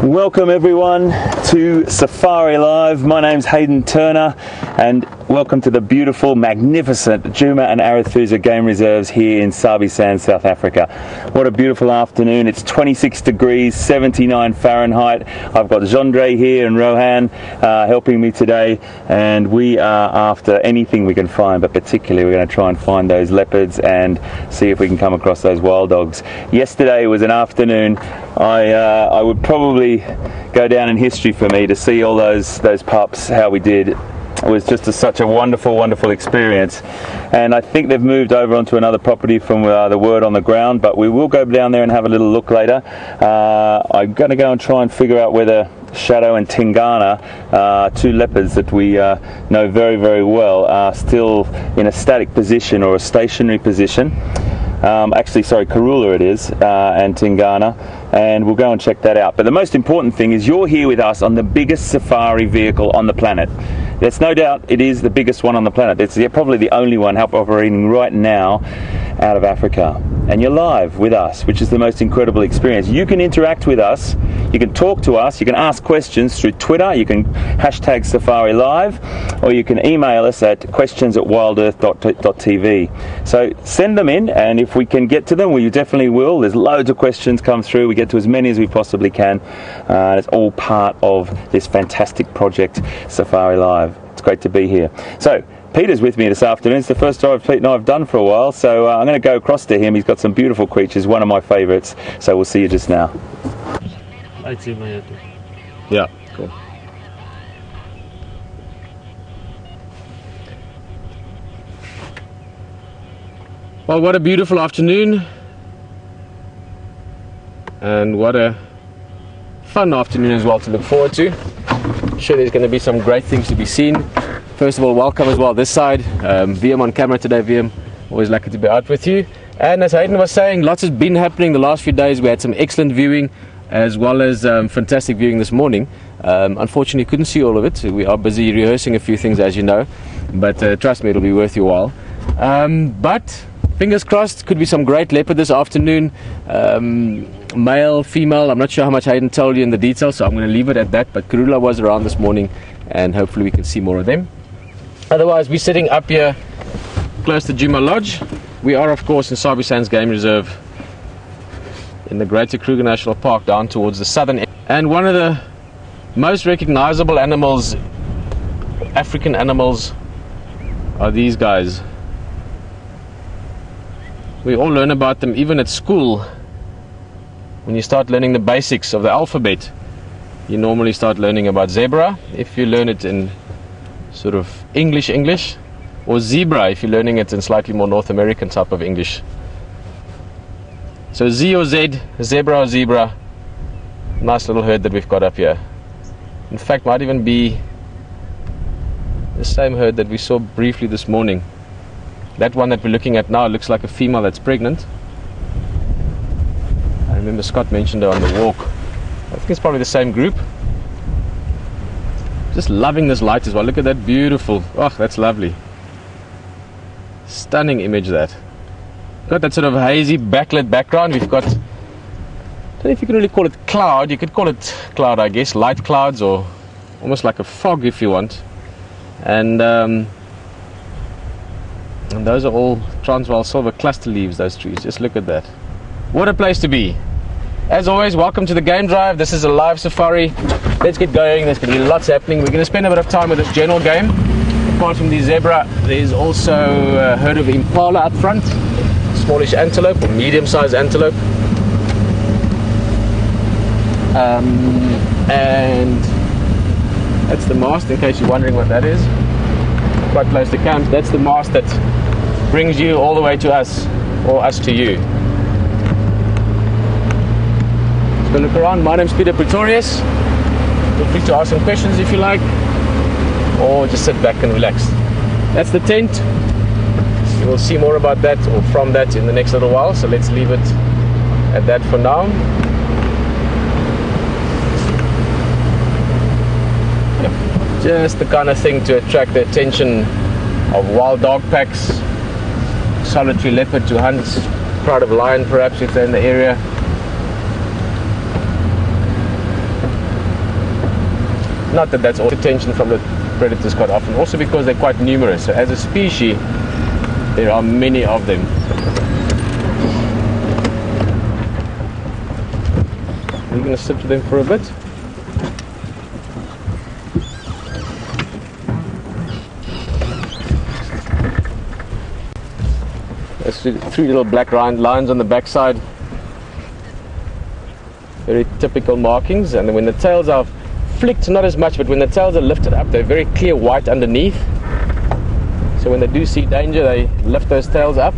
Welcome everyone to Safari Live. My name's Hayden Turner and welcome to the beautiful, magnificent Djuma and Arathusa Game Reserves here in Sabi Sand, South Africa. What a beautiful afternoon. It's 26 degrees, 79 Fahrenheit. I've got Jandre here and Rohan helping me today, and we are after anything we can find, but particularly we're going to try and find those leopards and see if we can come across those wild dogs. Yesterday was an afternoon I would probably go down in history for me to see all those pups, how we did. It was just such a wonderful experience, and I think they've moved over onto another property from the word on the ground, but we will go down there and have a little look later. I'm going to go and try and figure out whether Shadow and Tingana, two leopards that we know very well, are still in a static position or a stationary position. Actually, sorry, Karula it is, and Tingana, and we'll go and check that out. But the most important thing is you're here with us on the biggest safari vehicle on the planet. There's no doubt it is the biggest one on the planet. It's probably the only one operating right now out of Africa. And you're live with us, which is the most incredible experience. You can interact with us, you can talk to us, you can ask questions through Twitter, you can hashtag Safari Live, or you can email us at questions@wildearth.tv. So send them in, and if we can get to them, we definitely will. There's loads of questions come through. We get to as many as we possibly can. It's all part of this fantastic project, Safari Live. It's great to be here. So Peter's with me this afternoon. It's the first dive Pete and I have done for a while, so I'm going to go across to him. He's got some beautiful creatures, one of my favourites, so we'll see you just now. Yeah, cool. Well, what a beautiful afternoon, and what a fun afternoon as well to look forward to. I'm sure there's going to be some great things to be seen. First of all, welcome as well this side. VM on camera today. VM, always lucky to be out with you. And as Hayden was saying, lots has been happening the last few days. We had some excellent viewing as well as fantastic viewing this morning. Unfortunately, couldn't see all of it. We are busy rehearsing a few things, as you know, but trust me, it'll be worth your while. But fingers crossed, could be some great leopard this afternoon. Male, female, I'm not sure how much Hayden told you in the details, so I'm going to leave it at that. But Karula was around this morning, and hopefully we can see more of them. Otherwise, we're sitting up here close to Djuma Lodge. We are, of course, in Sabi Sands Game Reserve in the Greater Kruger National Park down towards the southern end. And one of the most recognizable animals, African animals, are these guys. We all learn about them even at school. When you start learning the basics of the alphabet, you normally start learning about zebra if you learn it in sort of English, or zebra if you're learning it in slightly more North American type of English. So Z or Z, zebra or zebra, nice little herd that we've got up here. In fact, might even be the same herd that we saw briefly this morning. That one that we're looking at now looks like a female that's pregnant. I remember Scott mentioned her on the walk. I think it's probably the same group. Just loving this light as well. Look at that beautiful, oh, that's lovely. Stunning image that. Got that sort of hazy backlit background. We've got, I don't know if you can really call it cloud. You could call it cloud, I guess. Light clouds, or almost like a fog if you want. And those are all Transvaal silver cluster leaves, those trees. Just look at that. What a place to be. As always, welcome to the game drive. This is a live safari. Let's get going. There's going to be lots happening. We're going to spend a bit of time with this general game. Apart from the zebra, there's also a herd of impala up front. Smallish antelope or medium-sized antelope. And that's the mast, in case you're wondering what that is. Quite close to camp. That's the mast that brings you all the way to us, or us to you. Let's go look around. My name's Peter Pretorius. Feel free to ask some questions if you like, or just sit back and relax. That's the tent. We'll see more about that, or from that, in the next little while, so let's leave it at that for now. Just the kind of thing to attract the attention of wild dog packs, solitary leopard to hunt, crowd of lion perhaps if they're in the area. Not that that's all attention from the predators quite often, also because they're quite numerous. So as a species, there are many of them. We're going to sit with them for a bit. There's 3 little black lines on the backside. Very typical markings, and when the tails are flicked, not as much, but when the tails are lifted up, they're very clear white underneath. So when they do see danger, they lift those tails up.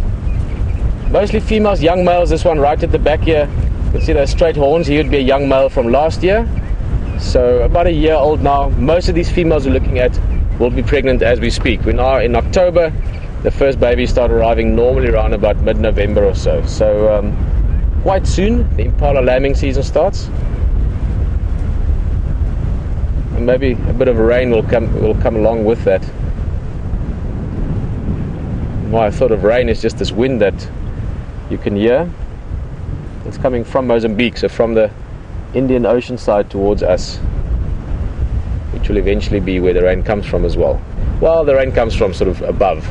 Mostly females, young males. This one right at the back here, you can see those straight horns. He would be a young male from last year, so about a year old now. Most of these females we're looking at will be pregnant as we speak. We're now in October. The first babies start arriving normally around about mid-November or so. So quite soon the impala lambing season starts, and maybe a bit of rain will come along with that. Why I thought of rain is just this wind that you can hear. It's coming from Mozambique, so from the Indian Ocean side towards us, which will eventually be where the rain comes from as well. Well, the rain comes from sort of above,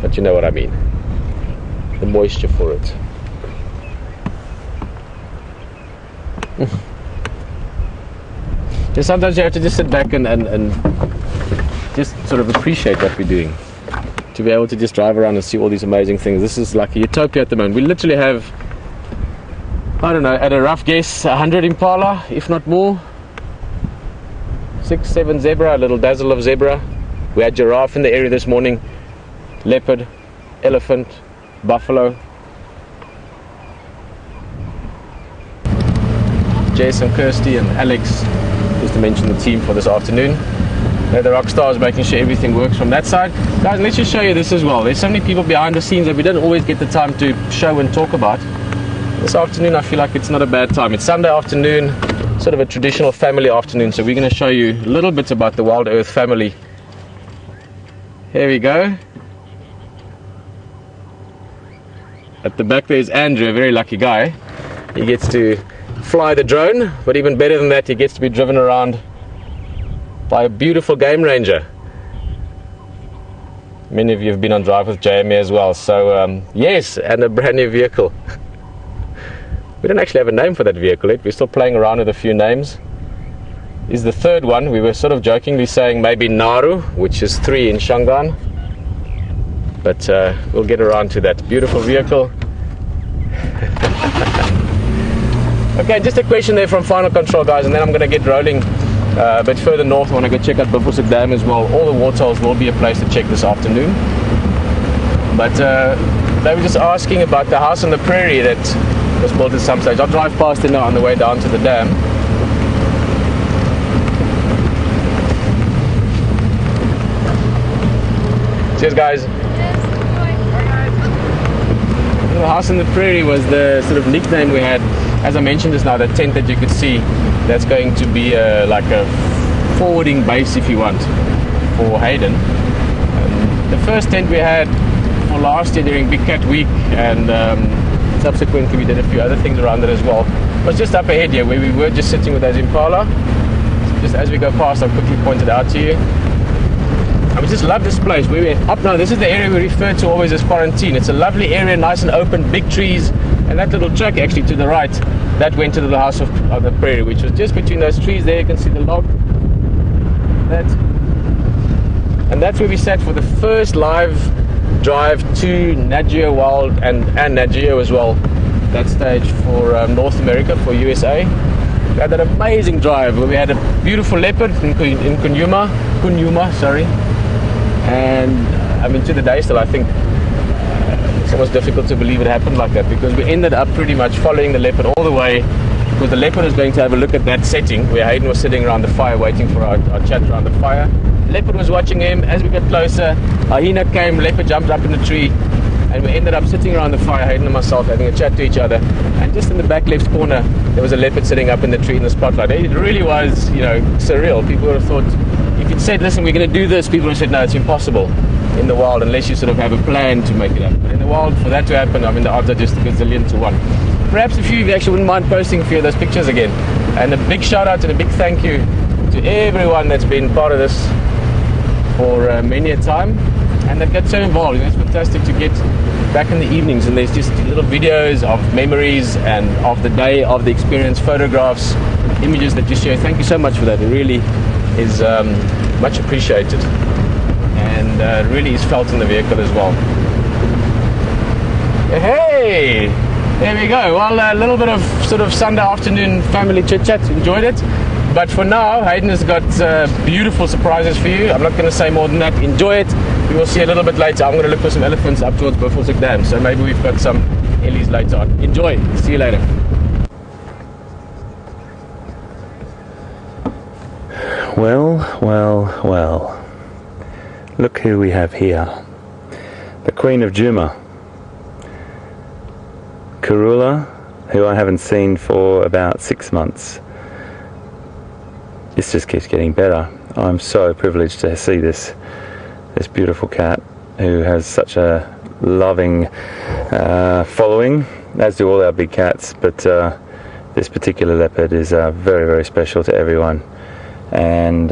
but you know what I mean, the moisture for it. Just sometimes you have to just sit back and just sort of appreciate what we're doing. To be able to just drive around and see all these amazing things. This is like a utopia at the moment. We literally have, I don't know, at a rough guess, 100 impala, if not more. 6, 7 zebra, a little dazzle of zebra. We had giraffe in the area this morning, leopard, elephant, buffalo. Jason, Kirsty and Alex, just to mention the team for this afternoon. They're the rock stars, making sure everything works from that side. Guys, let's just show you this as well. There's so many people behind the scenes that we don't always get the time to show and talk about. This afternoon I feel like it's not a bad time. It's Sunday afternoon, sort of a traditional family afternoon, so we're going to show you a little bit about the Wild Earth family. Here we go. At the back there's Andrew, a very lucky guy. He gets to fly the drone, but even better than that, he gets to be driven around by a beautiful game ranger. Many of you have been on drive with JME as well, so yes, and a brand new vehicle. We don't actually have a name for that vehicle yet. We're still playing around with a few names. This is the third one. We were sort of jokingly saying maybe Naru, which is 3 in Shangaan, but we'll get around to that beautiful vehicle. Okay, just a question there from Final Control, guys, and then I'm going to get rolling a bit further north. I want to go check out Buffelshoek Dam as well. All the waterholes will be a place to check this afternoon. But they were just asking about the house on the prairie that was built at some stage. I'll drive past it now on the way down to the dam. Cheers, guys. The house on the prairie was the sort of nickname we had. As I mentioned just now, the tent that you could see, that's going to be like a forwarding base, if you want, for Hayden. The first tent we had for last year during Big Cat Week, and subsequently we did a few other things around it as well, was just up ahead here where we were just sitting with those impala. Just as we go past, I'll quickly point it out to you. I just love this place. Where we're up now, this is the area we refer to always as quarantine. It's a lovely area, nice and open, big trees, and that little track actually to the right, that went to the house of the prairie, which was just between those trees there. You can see the log. And that's where we sat for the first live drive to Nat Geo Wild and Nat Geo as well, that stage for North America, for USA. We had that amazing drive where we had a beautiful leopard in Tingana, sorry. And I mean, to the day still, I think it's almost difficult to believe it happened like that, because we ended up pretty much following the leopard all the way, because the leopard was going to have a look at that setting where Hayden was sitting around the fire waiting for our chat around the fire. The leopard was watching him. As we got closer, hyena came, leopard jumped up in the tree, and we ended up sitting around the fire, Hayden and myself, having a chat to each other. And just in the back left corner, there was a leopard sitting up in the tree in the spotlight. It really was, you know, surreal. People would have thought, if you'd said, listen, we're going to do this, people would have said, no, it's impossible in the wild unless you sort of have a plan to make it happen. But in the wild, for that to happen, I mean, the odds are just a gazillion to 1. Perhaps a few of you actually wouldn't mind posting a few of those pictures again. And a big shout out and a big thank you to everyone that's been part of this for many a time, and that gets so involved. It's fantastic to get back in the evenings and there's just little videos of memories and of the day, of the experience, photographs, images that you share. Thank you so much for that. It really is much appreciated, and really is felt in the vehicle as well. Hey, there we go. Well, a little bit of sort of Sunday afternoon family chit chat. Enjoyed it. But for now, Hayden has got beautiful surprises for you. I'm not going to say more than that. Enjoy it. We will see a little bit later. I'm going to look for some elephants up towards Buffelshoek Dam. So maybe we've got some Ellies later on. Enjoy. See you later. Well. Look who we have here. The Queen of Djuma. Karula, who I haven't seen for about 6 months. This just keeps getting better. I'm so privileged to see this beautiful cat who has such a loving following, as do all our big cats, but this particular leopard is very, very special to everyone. And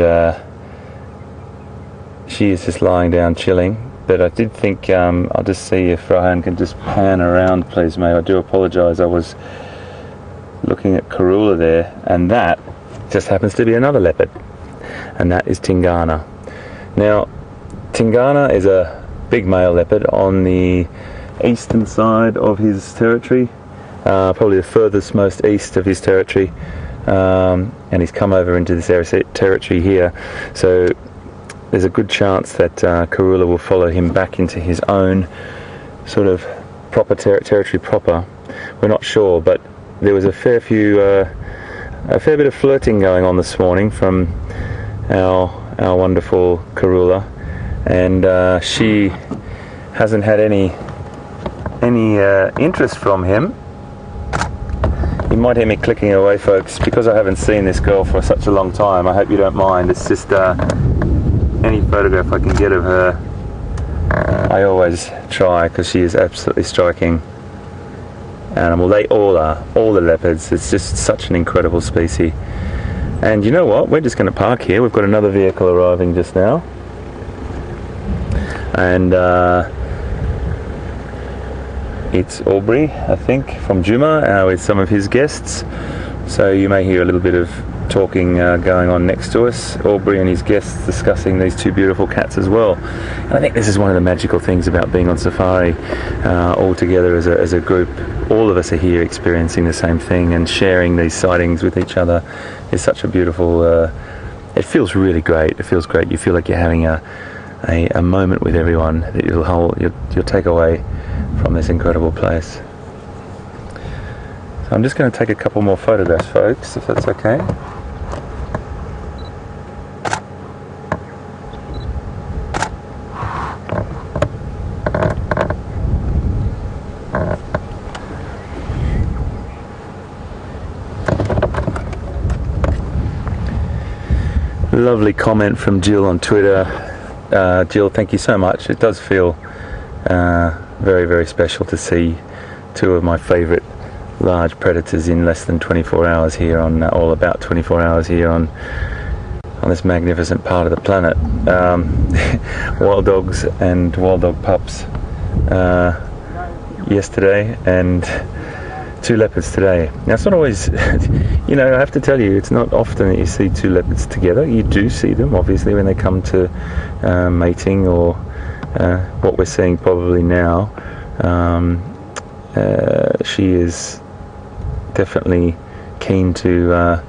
she is just lying down chilling. But I did think I'll just see if Ryan can just pan around, please, mate. I do apologise. I was looking at Karula there, and that just happens to be another leopard, and that is Tingana. Now, Tingana is a big male leopard on the eastern side of his territory, probably the furthest most east of his territory, and he's come over into this territory here. So there's a good chance that Karula will follow him back into his own sort of proper territory proper. We're not sure, but there was a fair bit of flirting going on this morning from our wonderful Karula, and she hasn't had any interest from him. You might hear me clicking away, folks, because I haven't seen this girl for such a long time. I hope you don't mind. It's just any photograph I can get of her, I always try, because she is absolutely striking animal. They all are, all the leopards. It's just such an incredible species. And you know what, we're just going to park here. We've got another vehicle arriving just now, and it's Aubrey, I think, from Djuma, with some of his guests. So you may hear a little bit of talking going on next to us. Aubrey and his guests discussing these two beautiful cats as well. And I think this is one of the magical things about being on safari all together as a group. All of us are here experiencing the same thing, and sharing these sightings with each other is such a beautiful it feels really great. It feels great. You feel like you're having a moment with everyone that you'll take away from this incredible place. So I'm just going to take a couple more photographs, folks, if that's okay. Lovely comment from Jill on Twitter. Jill, thank you so much. It does feel very, very special to see two of my favourite large predators in less than 24 hours here on, all about 24 hours here on this magnificent part of the planet. Wild dogs and wild dog pups yesterday, and two leopards today. Now, it's not always, you know, I have to tell you, it's not often that you see two leopards together. You do see them, obviously, when they come to mating, or what we're seeing probably now. She is definitely keen to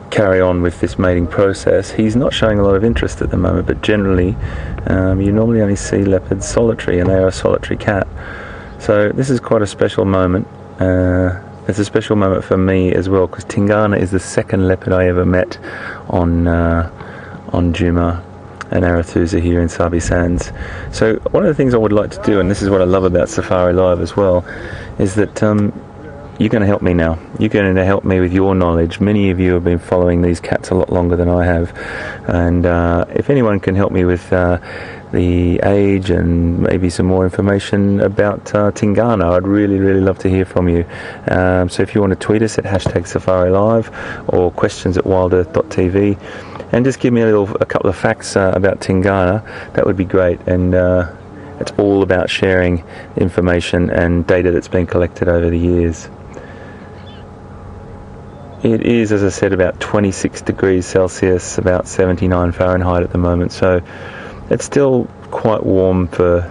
carry on with this mating process. He's not showing a lot of interest at the moment, but generally you normally only see leopards solitary, and they are a solitary cat. So this is quite a special moment. It's a special moment for me as well, because Tingana is the second leopard I ever met on Djuma and Arathusa here in Sabi Sands. So one of the things I would like to do, and this is what I love about Safari Live as well, is that you're going to help me now. You're going to help me with your knowledge. Many of you have been following these cats a lot longer than I have, and if anyone can help me with the age and maybe some more information about Tingana. I'd really love to hear from you. So if you want to tweet us at #SafariLive or questions@WildEarthTV, and just give me a couple of facts about Tingana, that would be great. And it's all about sharing information and data that's been collected over the years. It is, as I said, about 26 degrees Celsius, about 79 Fahrenheit at the moment, so it's still quite warm for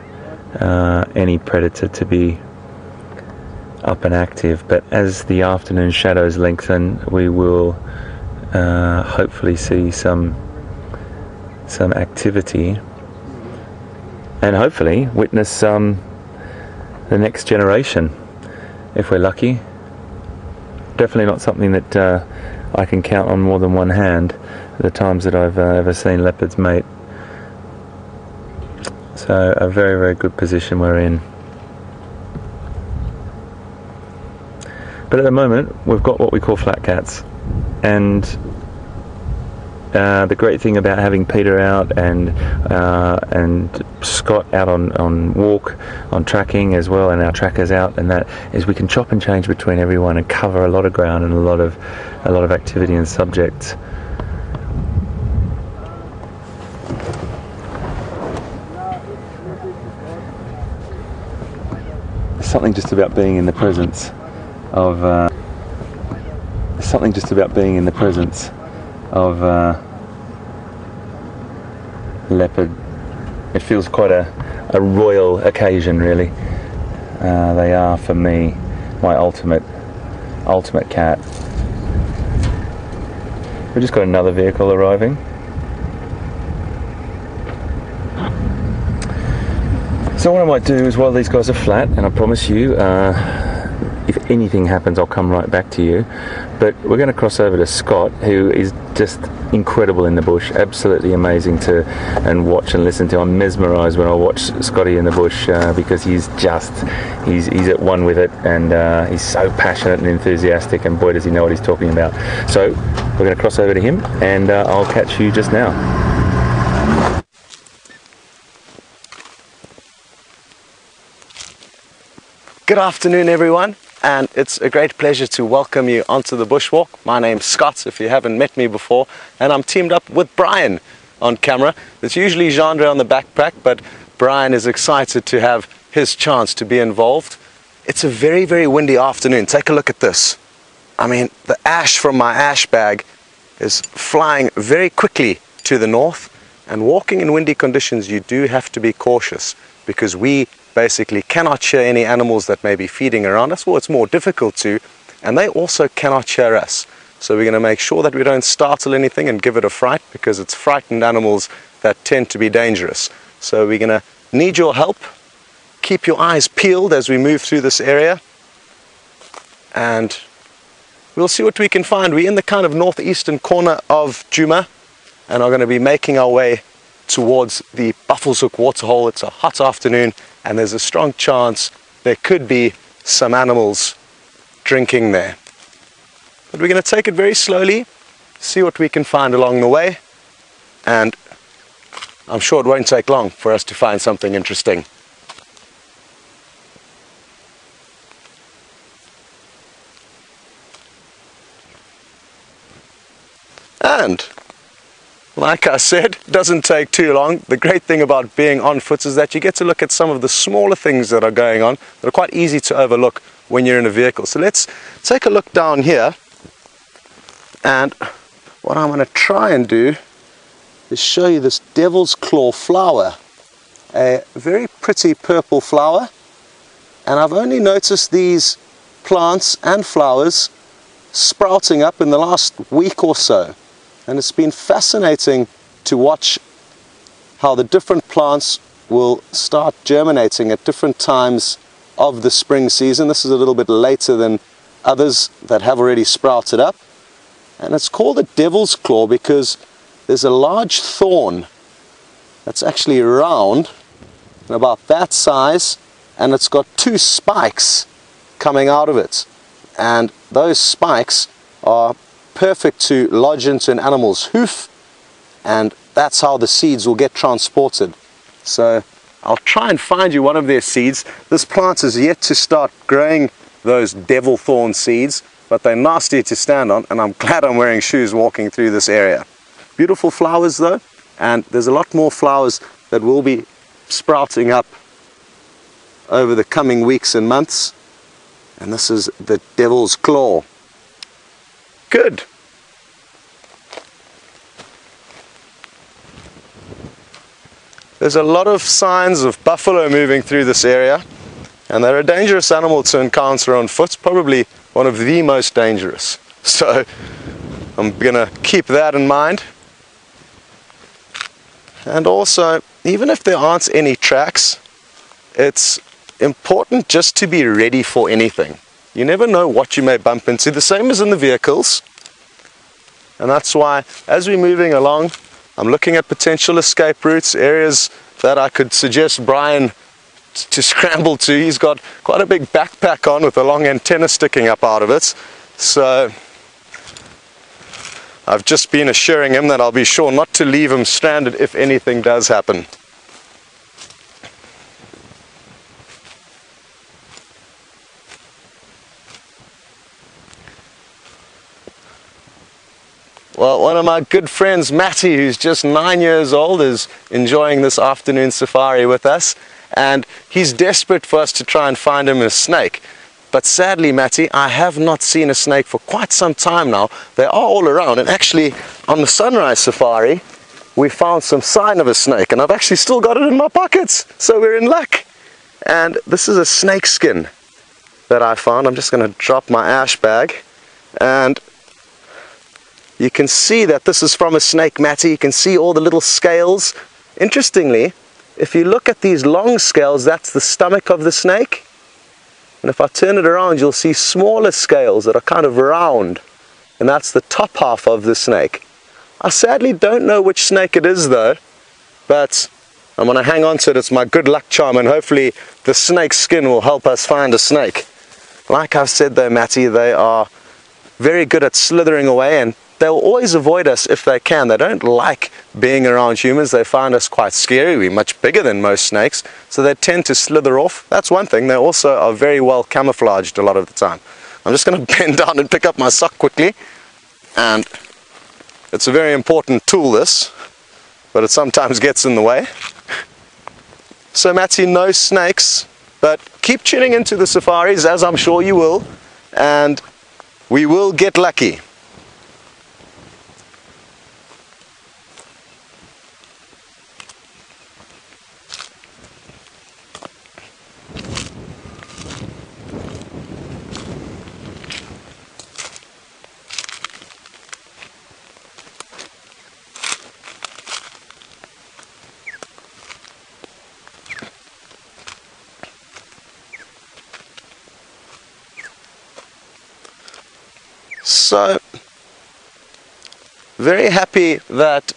any predator to be up and active. But as the afternoon shadows lengthen, we will hopefully see some activity, and hopefully witness the next generation, if we're lucky. Definitely not something that I can count on more than one hand, the times that I've ever seen leopards mate. So a very good position we're in. But at the moment we've got what we call flat cats, and the great thing about having Peter out and Scott out on walk, on tracking as well, and our trackers out, and that is we can chop and change between everyone and cover a lot of ground and a lot of activity and subjects. There's something just about being in the presence of leopard. It feels quite a royal occasion, really. They are, for me, my ultimate cat. We've just got another vehicle arriving. So what I might do is, while these guys are flat, and I promise you, if anything happens, I'll come right back to you. But we're going to cross over to Scott, who is just incredible in the bush, absolutely amazing to watch and listen to. I'm mesmerised when I watch Scotty in the bush because he's at one with it, and he's so passionate and enthusiastic, and boy does he know what he's talking about. So we're going to cross over to him, and I'll catch you just now. Good afternoon, everyone, and it's a great pleasure to welcome you onto the bushwalk. My name's Scott, if you haven't met me before, and I'm teamed up with Brian on camera. It's usually Jean-Andre on the backpack, but Brian is excited to have his chance to be involved. It's a very windy afternoon. Take a look at this. I mean, the ash from my ash bag is flying very quickly to the north, and walking in windy conditions, you do have to be cautious, because we basically cannot hear any animals that may be feeding around us, or it's more difficult to, and they also cannot hear us. So we're going to make sure that we don't startle anything and give it a fright, because it's frightened animals that tend to be dangerous. So we're going to need your help. Keep your eyes peeled as we move through this area, and we'll see what we can find. We're in the kind of northeastern corner of Djuma, and are going to be making our way towards the Buffelshoek waterhole. It's a hot afternoon, and there's a strong chance there could be some animals drinking there. But we're going to take it very slowly, see what we can find along the way, and I'm sure it won't take long for us to find something interesting. And like I said, it doesn't take too long. The great thing about being on foot is that you get to look at some of the smaller things that are going on that are quite easy to overlook when you're in a vehicle. So let's take a look down here, and what I'm going to try and do is show you this devil's claw flower, a very pretty purple flower, and I've only noticed these plants and flowers sprouting up in the last week or so. And it's been fascinating to watch how the different plants will start germinating at different times of the spring season. This is a little bit later than others that have already sprouted up. And it's called a devil's claw because there's a large thorn that's actually round and about that size, and it's got two spikes coming out of it. And those spikes are perfect to lodge into an animal's hoof, and that's how the seeds will get transported. So I'll try and find you one of their seeds. This plant is yet to start growing those devil thorn seeds, but they're nasty to stand on, and I'm glad I'm wearing shoes walking through this area. Beautiful flowers though, and there's a lot more flowers that will be sprouting up over the coming weeks and months. And this is the devil's claw. Good. There's a lot of signs of buffalo moving through this area, and they're a dangerous animal to encounter on foot, probably one of the most dangerous. So I'm gonna keep that in mind. And also, even if there aren't any tracks, it's important just to be ready for anything. You never know what you may bump into, the same as in the vehicles. And that's why, as we're moving along, I'm looking at potential escape routes, areas that I could suggest Brian to scramble to. He's got quite a big backpack on with a long antenna sticking up out of it. So I've just been assuring him that I'll be sure not to leave him stranded if anything does happen. Well, one of my good friends, Matty, who's just 9 years old, is enjoying this afternoon safari with us, and he's desperate for us to try and find him a snake. But sadly, Matty, I have not seen a snake for quite some time now. They are all around, and actually on the sunrise safari we found some sign of a snake, and I've actually still got it in my pockets, so we're in luck. And this is a snake skin that I found. I'm just going to drop my ash bag, and you can see that this is from a snake, Matty. You can see all the little scales. Interestingly, if you look at these long scales, that's the stomach of the snake. And if I turn it around, you'll see smaller scales that are kind of round, and that's the top half of the snake. I sadly don't know which snake it is though, but I'm going to hang on to it. It's my good luck charm, and hopefully the snake skin will help us find a snake. Like I've said though, Matty, they are very good at slithering away, and they'll always avoid us if they can. They don't like being around humans. They find us quite scary. We're much bigger than most snakes, so they tend to slither off. That's one thing. They also are very well camouflaged a lot of the time. I'm just going to bend down and pick up my sock quickly, and it's a very important tool, this, but it sometimes gets in the way. So Matty, no snakes, but keep tuning into the safaris, as I'm sure you will, and we will get lucky. So, very happy that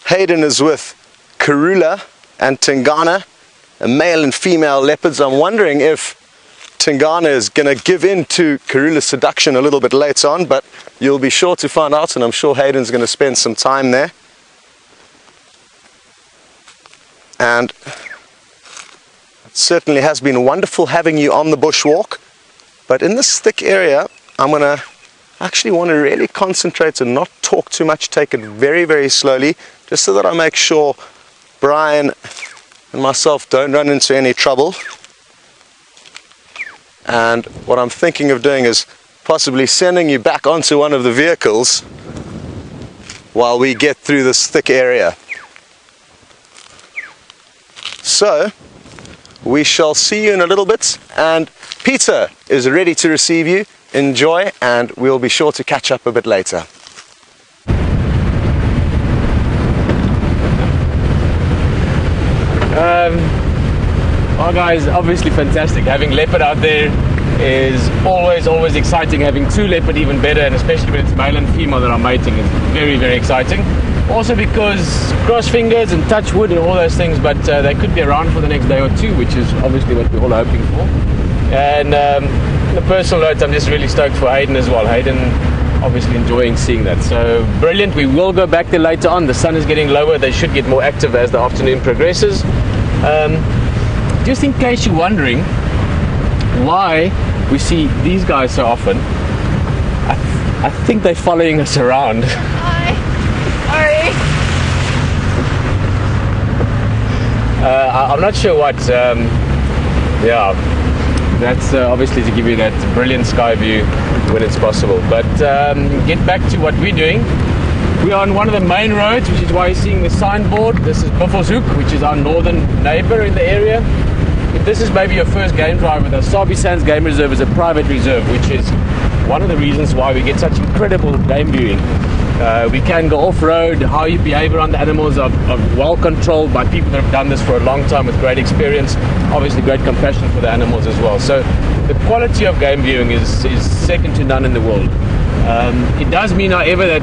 Hayden is with Karula and Tingana, a male and female leopards. I'm wondering if Tingana is going to give in to Karula's seduction a little bit later on, but you'll be sure to find out, and I'm sure Hayden's going to spend some time there. And it certainly has been wonderful having you on the bushwalk, but in this thick area I'm going to actually want to really concentrate and not talk too much, take it very, very slowly, just so that I make sure Brian and myself don't run into any trouble. And what I'm thinking of doing is possibly sending you back onto one of the vehicles while we get through this thick area. So we shall see you in a little bit, and Peter is ready to receive you. Enjoy, and we'll be sure to catch up a bit later. Well guys, obviously fantastic. Having leopard out there is always exciting. Having two leopard even better, and especially when it's male and female that are mating, it's very, very exciting. Also because cross fingers and touch wood and all those things, but they could be around for the next day or two, which is obviously what we're all hoping for. And on a personal note, I'm just really stoked for Hayden as well. Hayden obviously enjoying seeing that. So brilliant. We will go back there later on. The sun is getting lower. They should get more active as the afternoon progresses. Just in case you're wondering why we see these guys so often, I think they're following us around. Hi. Sorry. I'm not sure what. Yeah, that's obviously to give you that brilliant sky view when it's possible. But get back to what we're doing. We are on one of the main roads, which is why you're seeing the signboard. This is Buffelshoek, which is our northern neighbour in the area. If this is maybe your first game drive with us, Sabi Sands Game Reserve is a private reserve, which is one of the reasons why we get such incredible game viewing. We can go off-road. How you behave around the animals are well controlled by people that have done this for a long time with great experience, obviously great compassion for the animals as well. So the quality of game viewing is second to none in the world. It does mean, however, that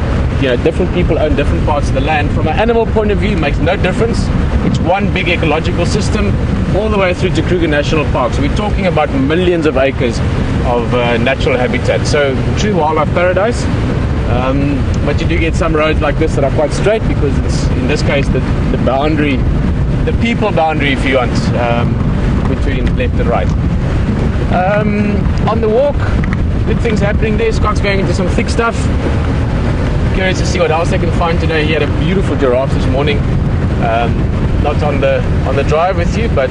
different people own different parts of the land. From an animal point of view, it makes no difference. It's one big ecological system all the way through to Kruger National Park. So we're talking about millions of acres of natural habitat. So true wildlife paradise. But you do get some roads like this that are quite straight, because it's, in this case, the boundary, the people boundary, if you want, between left and right. On the walk, good things happening there. Scott's going into some thick stuff. Curious to see what else I can find today. He had a beautiful giraffe this morning. Not on the drive with you, but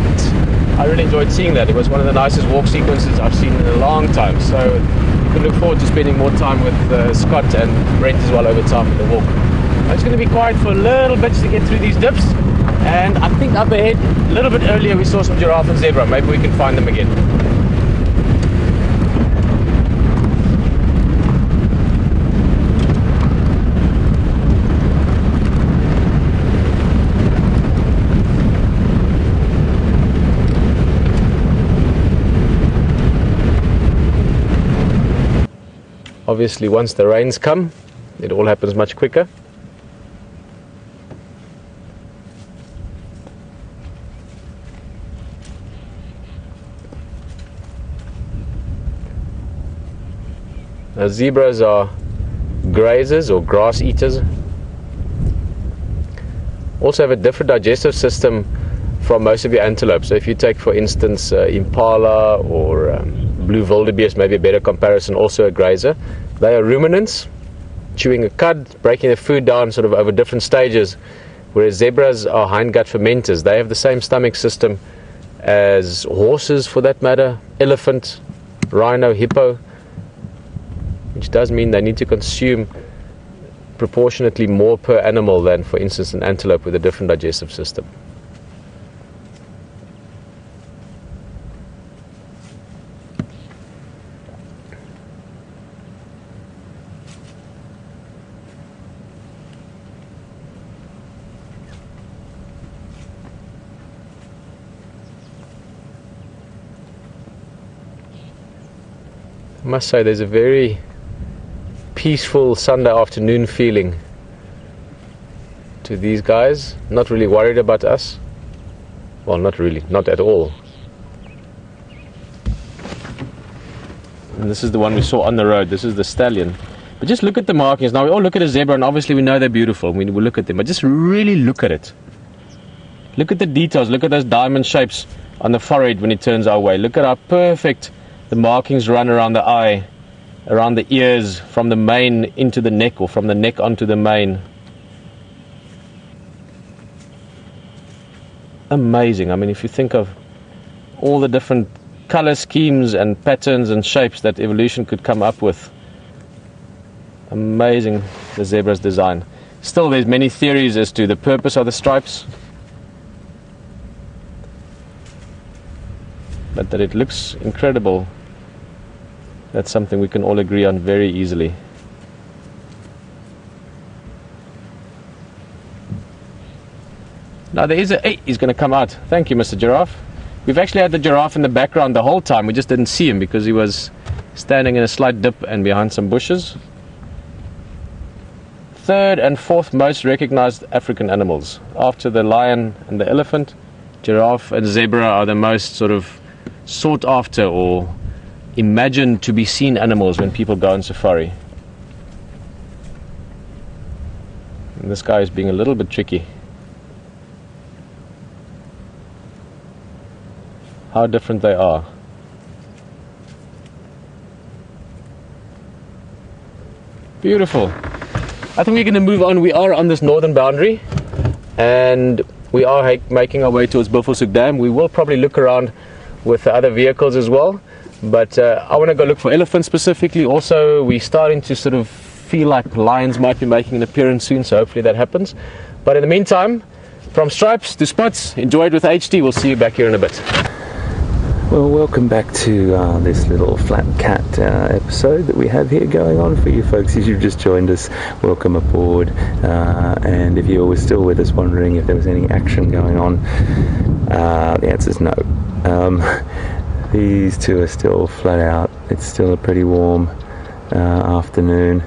I really enjoyed seeing that. It was one of the nicest walk sequences I've seen in a long time. So you can look forward to spending more time with Scott and Brent as well over time in the walk. It's going to be quiet for a little bit to get through these dips. And I think up ahead, a little bit earlier, we saw some giraffe and zebra. Maybe we can find them again. Obviously, once the rains come, it all happens much quicker. Now, zebras are grazers or grass eaters. Also have a different digestive system from most of your antelopes. So if you take, for instance, impala or blue wildebeest, maybe a better comparison, also a grazer. They are ruminants, chewing a cud, breaking their food down sort of over different stages, whereas zebras are hindgut fermenters. They have the same stomach system as horses, for that matter, elephant, rhino, hippo, which does mean they need to consume proportionately more per animal than, for instance, an antelope with a different digestive system. I must say there's a very peaceful Sunday afternoon feeling to these guys. Not really worried about us. Well, not really, not at all. And this is the one we saw on the road. This is the stallion. But just look at the markings. Now we all look at a zebra and obviously we know they're beautiful. We will look at them, but just really look at it. Look at the details. Look at those diamond shapes on the forehead when it turns our way. Look at how perfect the markings run around the eye, around the ears, from the mane into the neck, or from the neck onto the mane. Amazing. I mean, if you think of all the different color schemes and patterns and shapes that evolution could come up with. Amazing, the zebra's design. Still, there's many theories as to the purpose of the stripes, but that it looks incredible, that's something we can all agree on very easily. Now there is a... Hey, he's going to come out. Thank you, Mr. Giraffe. We've actually had the giraffe in the background the whole time. We just didn't see him because he was standing in a slight dip and behind some bushes. Third and fourth most recognized African animals. After the lion and the elephant, giraffe and zebra are the most sort of sought after or imagined to be seen animals when people go on safari. And this guy is being a little bit tricky. how different they are. Beautiful. I think we're going to move on. We are on this northern boundary and we are making our way towards Buffelshoek Dam. We will probably look around with the other vehicles as well, but I want to go look for elephants specifically. Also, we're starting to sort of feel like lions might be making an appearance soon, so hopefully that happens. But in the meantime, from stripes to spots, enjoy it with HT. We'll see you back here in a bit. Well, welcome back to this little flat cat episode that we have here going on for you folks. As you've just joined us, welcome aboard. And if you were still with us wondering if there was any action going on, the answer is no. These two are still flat out. It's still a pretty warm afternoon,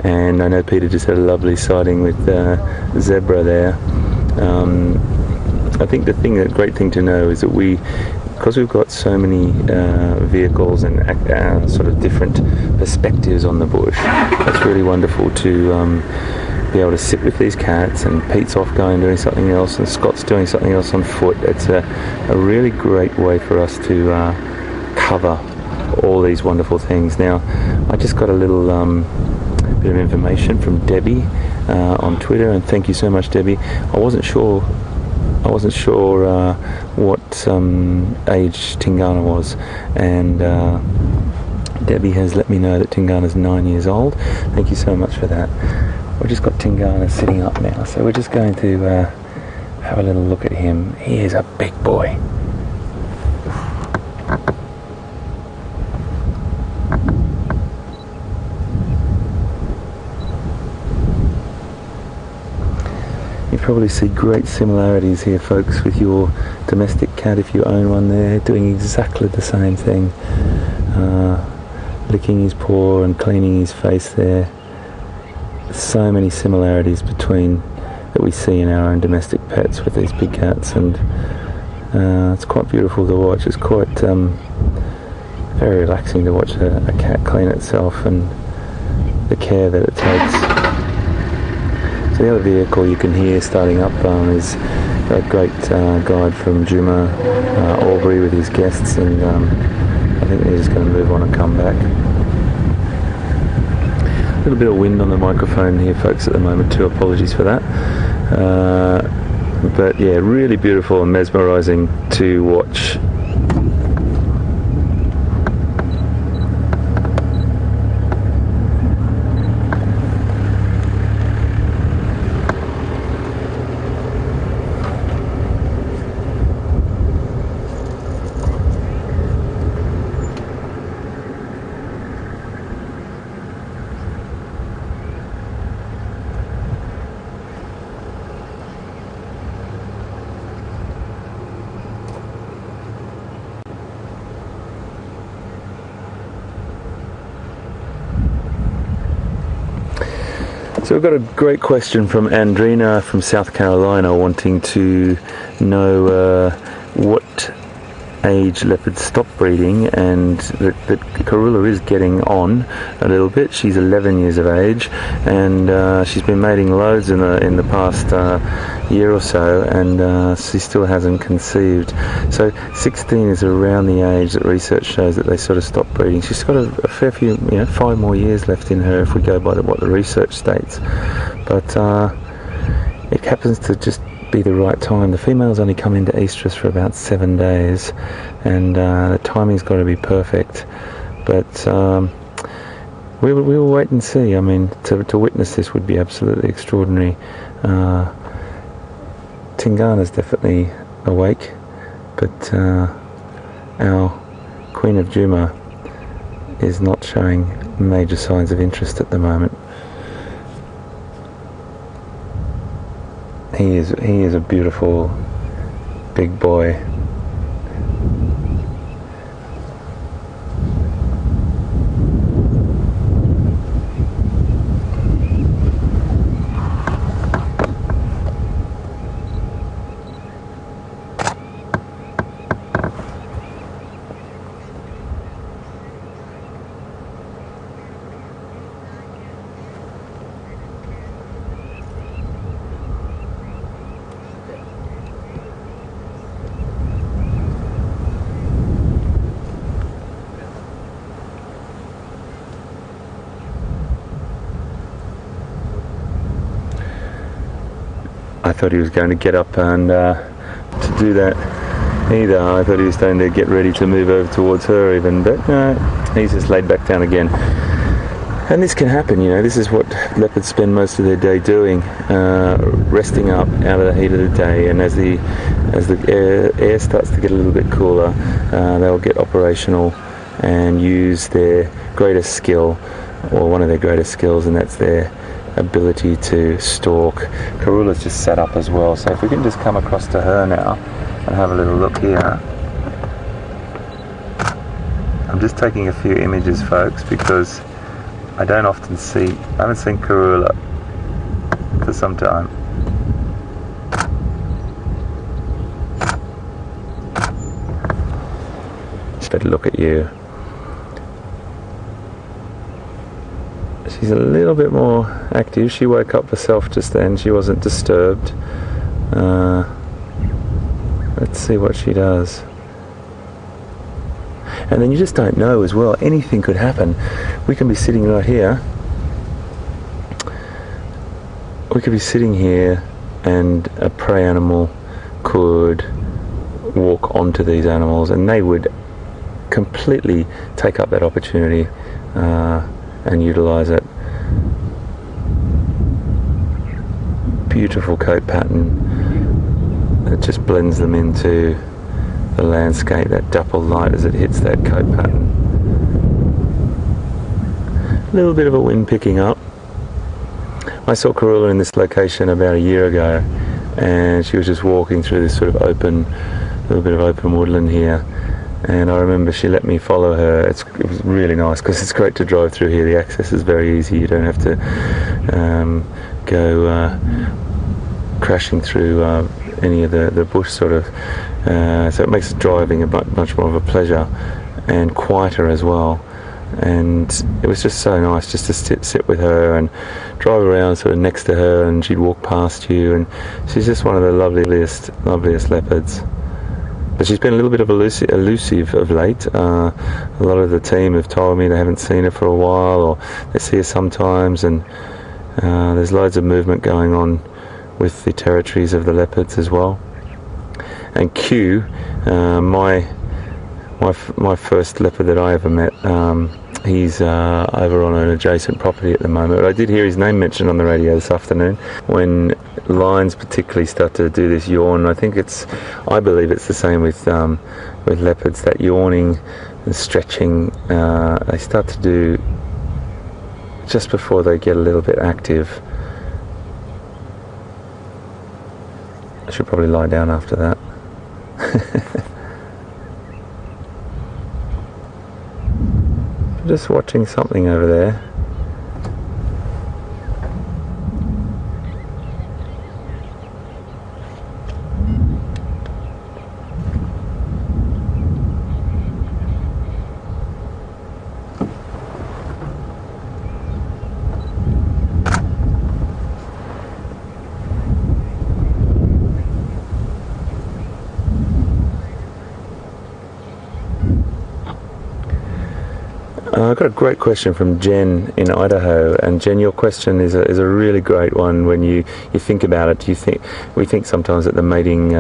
and I know Peter just had a lovely sighting with the zebra there. I think the great thing to know is that because we've got so many vehicles and sort of different perspectives on the bush, it's really wonderful to be able to sit with these cats, and Pete's off doing something else, and Scott's doing something else on foot. It's a really great way for us to cover all these wonderful things. Now, I just got a little bit of information from Debbie on Twitter, and thank you so much, Debbie. I wasn't sure what age Tingana was, and Debbie has let me know that Tingana's 9 years old. Thank you so much for that. We've just got Tingana sitting up now, so we're just going to have a little look at him. He is a big boy. You probably see great similarities here, folks, with your domestic cat if you own one there, doing exactly the same thing. Licking his paw and cleaning his face there. So many similarities that we see in our own domestic pets with these big cats, and it's quite beautiful to watch. It's quite very relaxing to watch a cat clean itself and the care that it takes. So the other vehicle you can hear starting up is a great guide from Djuma, Aubrey, with his guests, and I think they're just going to move on and come back. A little bit of wind on the microphone here, folks, at the moment too. Apologies for that. But yeah, really beautiful and mesmerising to watch. So we've got a great question from Andrina from South Carolina, wanting to know what age leopards stop breeding, and that Karula is getting on a little bit. She's 11 years of age, and she's been mating loads in the past year or so, and she still hasn't conceived. So 16 is around the age that research shows that they sort of stop breeding. She's got a fair few, 5 more years left in her if we go by what the research states, but it happens to just be the right time. The females only come into estrus for about 7 days, and the timing's got to be perfect, but we will wait and see. I mean, to witness this would be absolutely extraordinary. Tingana's definitely awake, but our Queen of Djuma is not showing major signs of interest at the moment. He is a beautiful big boy. I thought he was going to get up and to do that either. I thought he was starting to get ready to move over towards her even, but no, he's just laid back down again. And this can happen, you know. This is what leopards spend most of their day doing, resting up out of the heat of the day. And as the air starts to get a little bit cooler, they'll get operational and use their greatest skill, or one of their greatest skills, and that's their ability to stalk. Karula's just sat up as well, so if we can just come across to her now and have a little look here. I'm just taking a few images, folks, because I haven't seen Karula for some time. Just better look at you. She's a little bit more active. She woke up herself just then. She wasn't disturbed. Let's see what she does. And then you just don't know as well. Anything could happen. We can be sitting right here. We could be sitting here and a prey animal could walk onto these animals and they would completely take up that opportunity and utilize it. Beautiful coat pattern that just blends them into the landscape, that dapple light as it hits that coat pattern. A little bit of a wind picking up. I saw Karula in this location about a year ago, and she was just walking through this sort of little bit of open woodland here, and I remember she let me follow her. It was really nice because it's great to drive through here. The access is very easy. You don't have to go crashing through any of the bush sort of, so it makes driving much more of a pleasure and quieter as well. And it was just so nice just to sit with her and drive around sort of next to her, and she'd walk past you, and she's just one of the loveliest leopards. But she's been a little bit of elusive of late. A lot of the team have told me they haven't seen her for a while, or they see her sometimes, and there's loads of movement going on with the territories of the leopards as well. And Q, my first leopard that I ever met, he's over on an adjacent property at the moment. But I did hear his name mentioned on the radio this afternoon. When lions particularly start to do this yawn, I believe it's the same with leopards, that yawning and stretching, they start to do just before they get a little bit active. I should probably lie down after that. Just watching something over there. I've got a great question from Jen in Idaho, and Jen, your question is a really great one. When you think about it, we think sometimes that the mating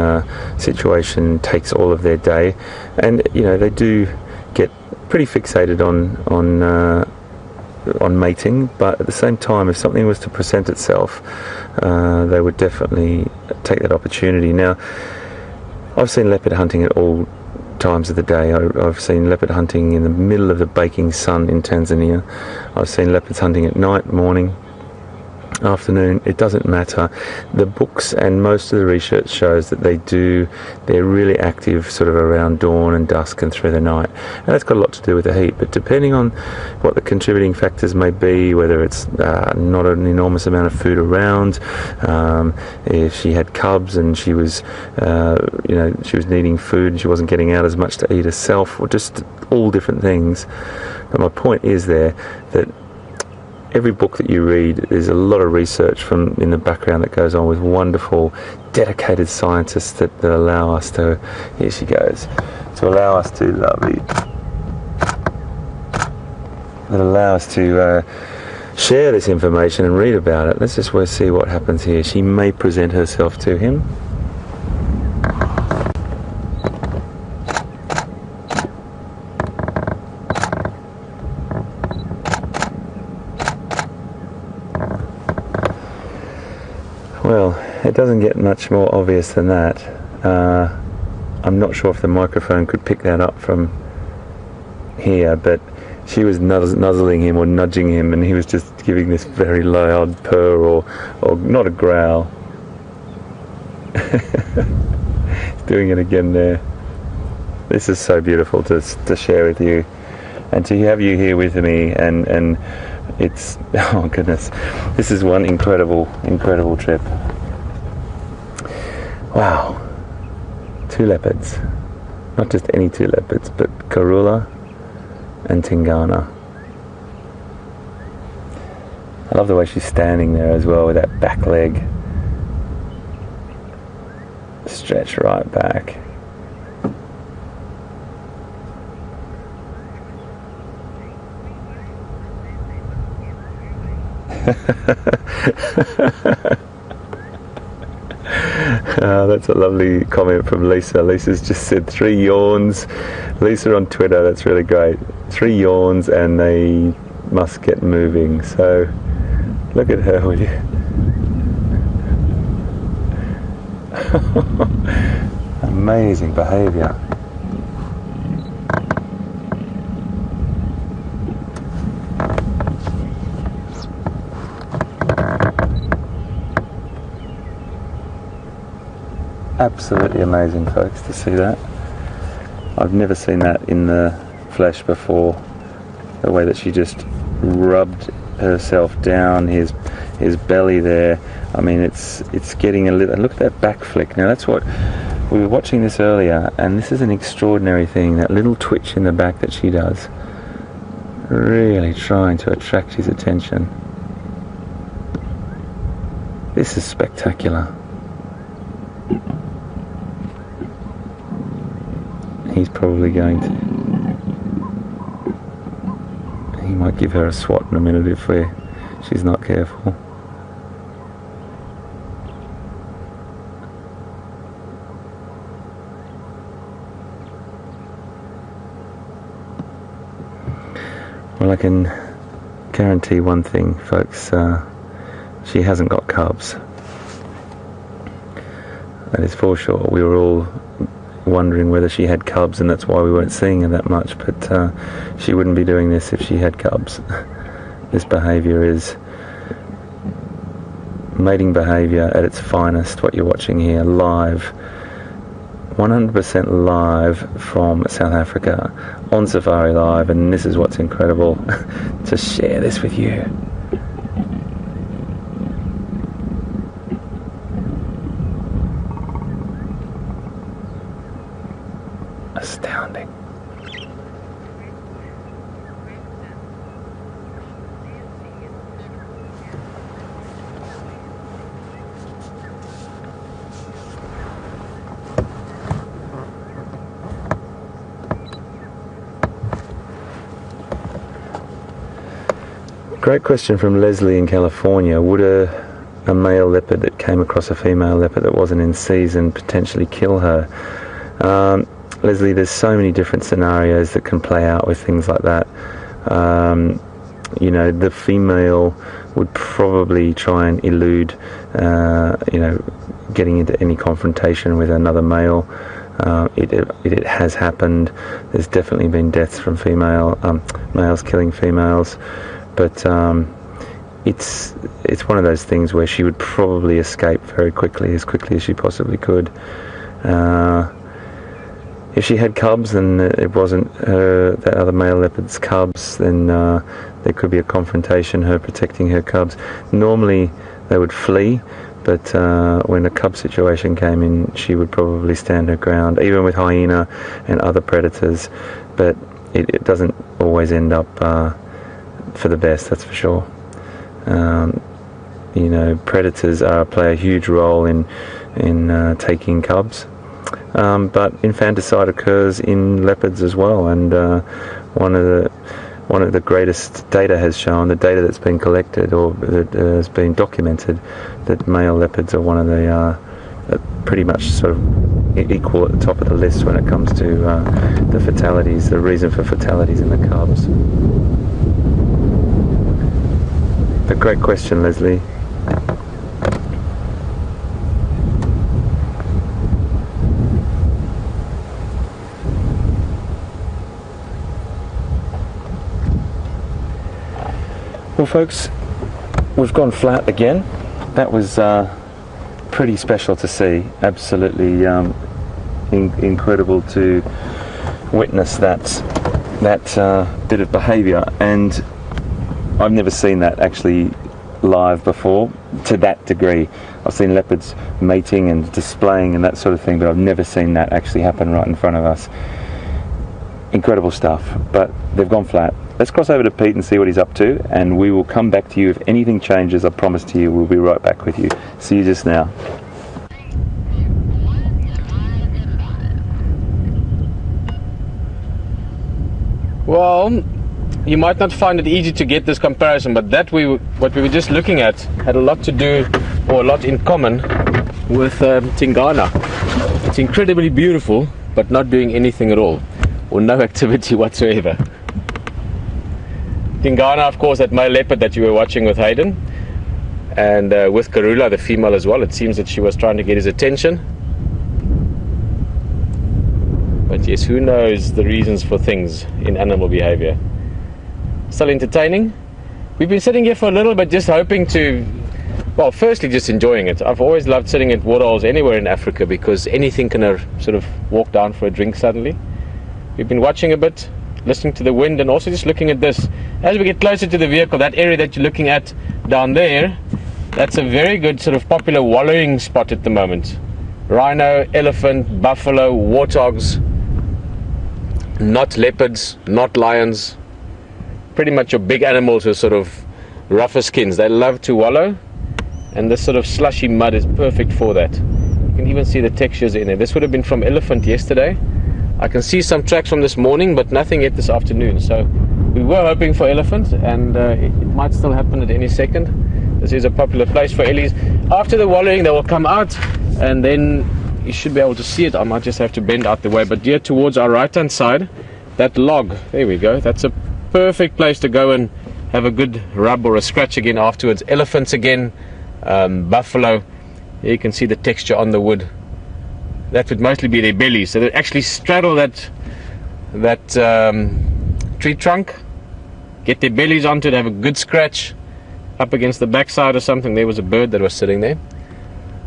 situation takes all of their day, and you know they do get pretty fixated on mating, but at the same time, if something was to present itself, they would definitely take that opportunity. Now, I've seen leopard hunting at all times of the day. I've seen leopard hunting in the middle of the baking sun in Tanzania. I've seen leopards hunting at night, morning, afternoon. It doesn't matter. The books and most of the research shows that they're really active sort of around dawn and dusk and through the night, and that's got a lot to do with the heat. But depending on what the contributing factors may be, whether it's not an enormous amount of food around, if she had cubs and she was she was needing food and she wasn't getting out as much to eat herself, or just all different things. But my point is there that every book that you read, there's a lot of research in the background that goes on with wonderful, dedicated scientists that allow us to, here she goes, to allow us to share this information and read about it. Let's just see what happens here. She may present herself to him. Well, it doesn't get much more obvious than that. I'm not sure if the microphone could pick that up from here, but she was nuzzling him or nudging him, and he was just giving this very loud purr, or not a growl. He's doing it again there. This is so beautiful to share with you, and to have you here with me, and it's, oh goodness, this is one incredible trip. Wow, 2 leopards, not just any 2 leopards, but Karula and Tingana. I love the way she's standing there as well, with that back leg stretched right back. That's a lovely comment from Lisa. Lisa's just said 3 yawns. Lisa on Twitter, that's really great. 3 yawns and they must get moving. So look at her, will you? Amazing behaviour. Absolutely amazing, folks, to see that. I've never seen that in the flesh before. The way that she just rubbed herself down his belly there. I mean, it's getting a little. Look at that back flick. Now that's what we were watching this earlier, and this is an extraordinary thing. That little twitch in the back that she does, really trying to attract his attention. This is spectacular. He's probably going to. He might give her a swat in a minute if she's not careful. Well, I can guarantee one thing, folks. She hasn't got cubs. That is for sure. We were all wondering whether she had cubs, and that's why we weren't seeing her that much, but she wouldn't be doing this if she had cubs. This behaviour is mating behaviour at its finest, what you're watching here, live, 100% live from South Africa, on Safari Live, and this is what's incredible, to share this with you. Astounding. Great question from Leslie in California. Would a male leopard that came across a female leopard that wasn't in season potentially kill her? Leslie, there's so many different scenarios that can play out with things like that. You know, the female would probably try and elude, you know, getting into any confrontation with another male. It has happened. There's definitely been deaths from males killing females, but it's one of those things where she would probably escape very quickly, as she possibly could. If she had cubs and it wasn't that other male leopard's cubs, then there could be a confrontation, her protecting her cubs. Normally they would flee, but when a cub situation came in, she would probably stand her ground, even with hyena and other predators. But it doesn't always end up for the best, that's for sure. You know, predators play a huge role in taking cubs. But infanticide occurs in leopards as well, and one of the one of the greatest data has shown, the data that's been collected or that has been documented, that male leopards are one of the pretty much sort of equal at the top of the list when it comes to the fatalities, the reason for fatalities in the cubs. A great question, Leslie. Well folks, we've gone flat again. That was pretty special to see, absolutely incredible to witness that bit of behaviour, and I've never seen that actually live before to that degree. I've seen leopards mating and displaying and that sort of thing, but I've never seen that actually happen right in front of us. Incredible stuff, but they've gone flat. Let's cross over to Pete and see what he's up to, and we will come back to you if anything changes. I promise to you, we'll be right back with you. See you just now. Well, you might not find it easy to get this comparison, but what we were just looking at had a lot to do, or a lot in common, with Tingana. It's incredibly beautiful, but not doing anything at all, or no activity whatsoever. Tingana, of course, that male leopard that you were watching with Hayden, and with Karula, the female as well. It seems that she was trying to get his attention. But yes, who knows the reasons for things in animal behavior. Still entertaining. We've been sitting here for a little bit, just hoping to, well, firstly just enjoying it. I've always loved sitting at waterholes anywhere in Africa, because anything can sort of walk down for a drink suddenly. We've been watching a bit, listening to the wind, and also just looking at this. As we get closer to the vehicle, that area that you're looking at down there, that's a very good sort of popular wallowing spot at the moment. Rhino, elephant, buffalo, warthogs, not leopards, not lions. Pretty much your big animals with sort of rougher skins. They love to wallow, and this sort of slushy mud is perfect for that. You can even see the textures in it. This would have been from elephant yesterday. I can see some tracks from this morning, but nothing yet this afternoon. So we were hoping for elephant, and it might still happen at any second. This is a popular place for ellies. After the wallowing, they will come out, and then you should be able to see it. I might just have to bend out the way, but here towards our right hand side, that log, there we go, that's a perfect place to go and have a good rub or a scratch again afterwards. Elephants again, buffalo, here you can see the texture on the wood. That would mostly be their bellies, so they actually straddle that tree trunk, get their bellies onto it, have a good scratch up against the backside or something. There was a bird that was sitting there.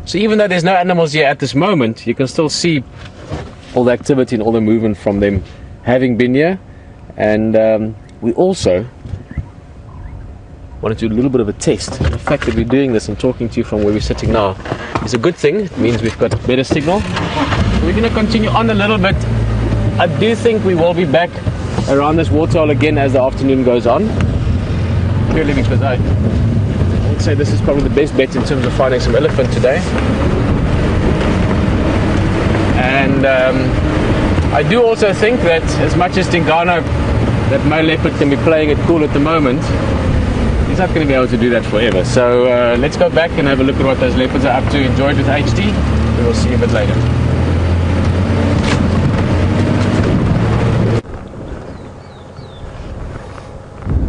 So even though there's no animals here at this moment, you can still see all the activity and all the movement from them having been here. And we also want to do a little bit of a test. The fact that we're doing this and talking to you from where we're sitting now is a good thing. It means we've got better signal. We're going to continue on a little bit. I do think we will be back around this waterhole again as the afternoon goes on. Purely because I would say this is probably the best bet in terms of finding some elephant today. And I do also think that as much as Tingana, that male leopard, can be playing it cool at the moment, he's not going to be able to do that forever. So let's go back and have a look at what those leopards are up to. Enjoy it with HD. We will see you a bit later.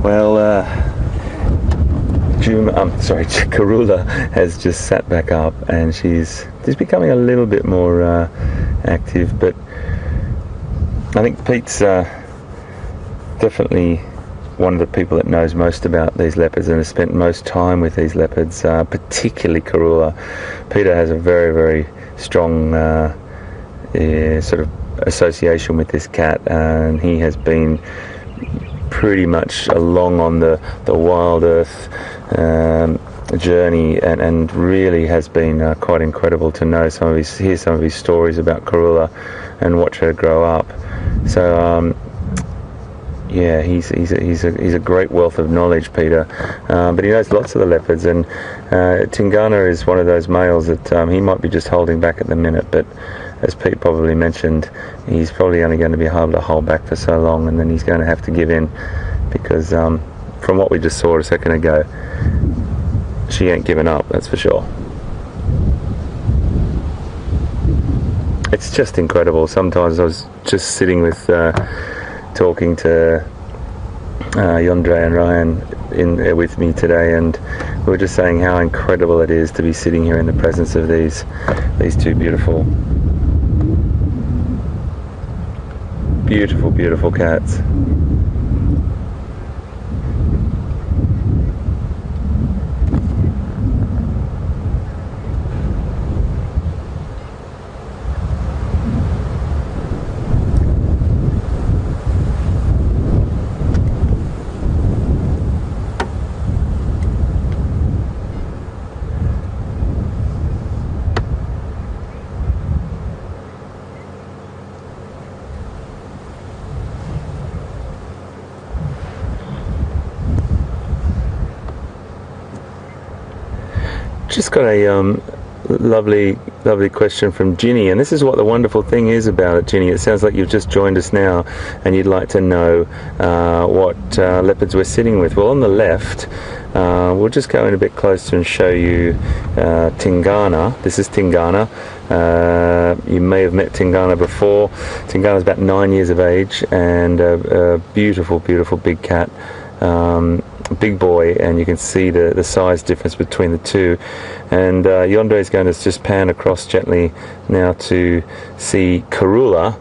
Well, Karula has just sat back up, and she's becoming a little bit more active, but I think Pete's definitely one of the people that knows most about these leopards and has spent most time with these leopards, particularly Karula. Peter has a very, very strong sort of association with this cat, and he has been pretty much along on the Wild Earth journey, and really has been quite incredible to know hear some of his stories about Karula and watch her grow up. So yeah, he's a great wealth of knowledge, Peter, but he knows lots of the leopards, and Tingana is one of those males that he might be just holding back at the minute, but as Pete probably mentioned, he's probably only going to be able to hold back for so long, and then he's going to have to give in, because from what we just saw a second ago, she ain't giving up, that's for sure. It's just incredible. Sometimes I was just sitting with talking to Yondre and Ryan with me today, and we were just saying how incredible it is to be sitting here in the presence of these two beautiful cats. Just got a lovely question from Ginny, and this is what the wonderful thing is about it, Ginny. It sounds like you've just joined us now and you'd like to know what leopards we're sitting with. Well, on the left, we'll just go in a bit closer and show you Tingana. This is Tingana. You may have met Tingana before. Tingana's about 9 years of age and a beautiful big cat. Big boy, and you can see the size difference between the two. And Yondre is going to just pan across gently now to see Karula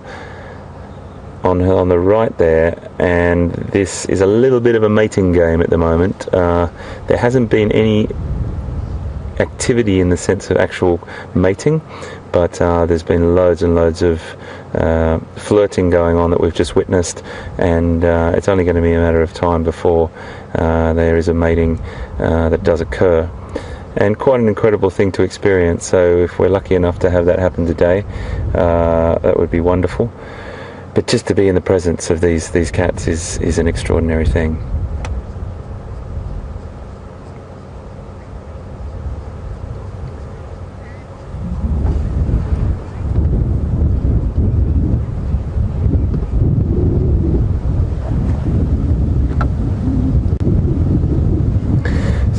on the right there, and this is a little bit of a mating game at the moment. There hasn't been any activity in the sense of actual mating, but there's been loads and loads of flirting going on that we've just witnessed, and it's only going to be a matter of time before there is a mating that does occur, and quite an incredible thing to experience. So if we're lucky enough to have that happen today, that would be wonderful. But just to be in the presence of these cats is an extraordinary thing.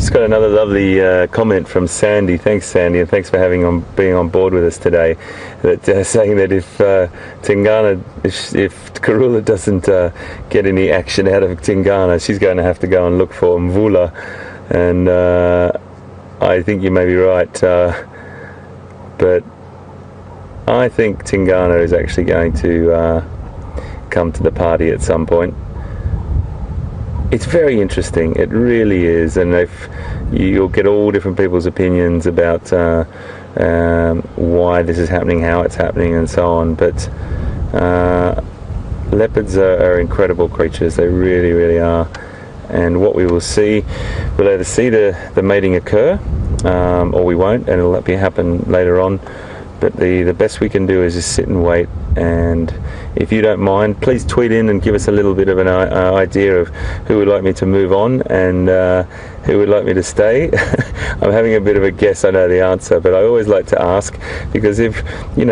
Got another lovely comment from Sandy. Thanks, Sandy, and thanks for being on board with us today. That saying that if Tingana, if Karula doesn't get any action out of Tingana, she's going to have to go and look for Mvula, and I think you may be right, but I think Tingana is actually going to come to the party at some point. It's very interesting, it really is, and if you'll get all different people's opinions about why this is happening, how it's happening, and so on, but leopards are incredible creatures, they really are, and what we will see, we'll either see the mating occur, or we won't, and it'll happen later on. But the best we can do is just sit and wait, and if you don't mind, please tweet in and give us a little bit of an idea of who would like me to move on and who would like me to stay. I'm having a bit of a guess, I know the answer, but I always like to ask, because if,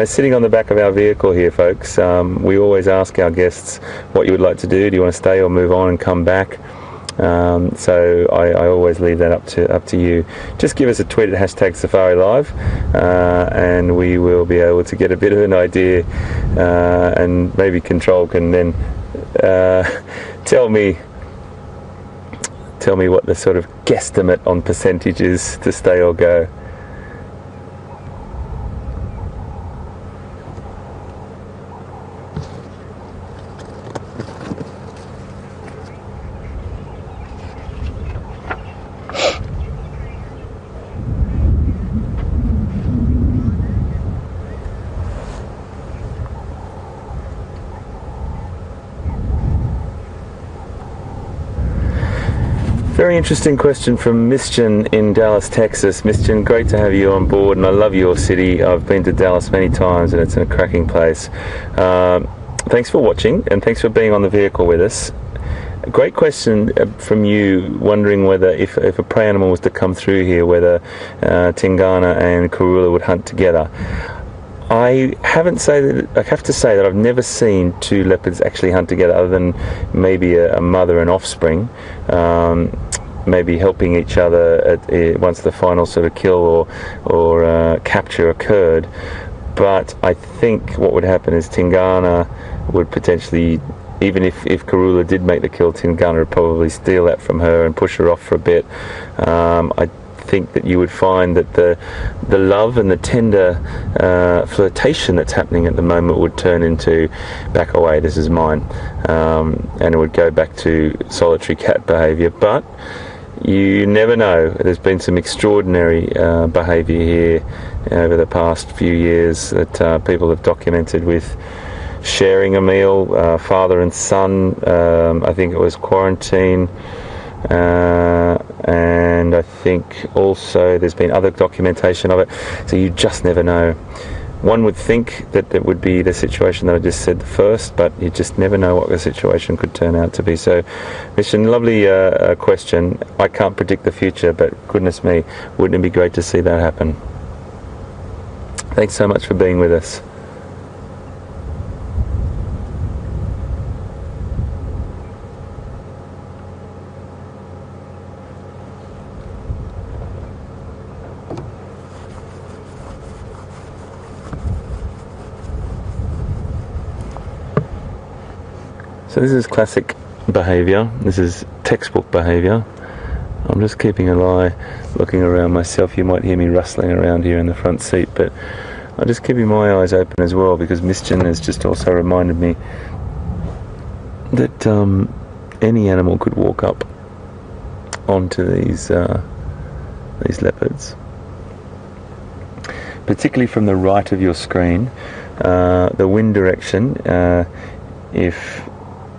sitting on the back of our vehicle here, folks, we always ask our guests what you would like to do. Do you want to stay or move on and come back? So I always leave that up to you. Just give us a tweet at #SafariLive, and we will be able to get a bit of an idea, and maybe Control can then tell me what the sort of guesstimate on percentage is to stay or go. Very interesting question from Mischian in Dallas, Texas. Mischian, great to have you on board, and I love your city. I've been to Dallas many times, and it's a cracking place. Thanks for watching, and thanks for being on the vehicle with us. A great question from you, wondering whether if a prey animal was to come through here, whether Tingana and Karula would hunt together. I have to say that I've never seen two leopards actually hunt together, other than maybe a mother and offspring, maybe helping each other once the final sort of kill or capture occurred. But I think what would happen is Tingana would potentially, even if Karula did make the kill, Tingana would probably steal that from her and push her off for a bit. I think that you would find that the love and the tender flirtation that's happening at the moment would turn into back away, this is mine, and it would go back to solitary cat behaviour. But you never know. There's been some extraordinary behaviour here over the past few years that people have documented, with sharing a meal, father and son. I think it was quarantine. And I think also there's been other documentation of it, so you just never know. One would think that it would be the situation that I just said first, but you just never know what the situation could turn out to be. So, Mission, lovely question. I can't predict the future, but goodness me, wouldn't it be great to see that happen? Thanks so much for being with us. So this is classic behaviour, this is textbook behaviour. I'm just keeping an eye, looking around myself. You might hear me rustling around here in the front seat, but I'm just keeping my eyes open as well, because Mischian has just also reminded me that any animal could walk up onto these leopards. Particularly from the right of your screen, the wind direction, if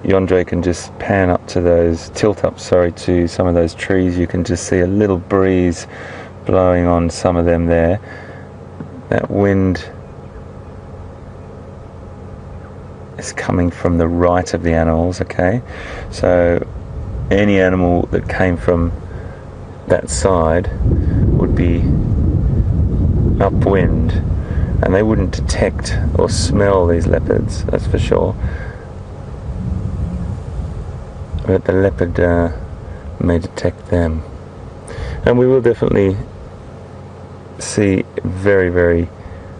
Yondre can just pan up to those, to some of those trees, you can just see a little breeze blowing on some of them there. That wind is coming from the right of the animals, okay? So any animal that came from that side would be upwind, and they wouldn't detect or smell these leopards, that's for sure. But the leopard may detect them, and we will definitely see very, very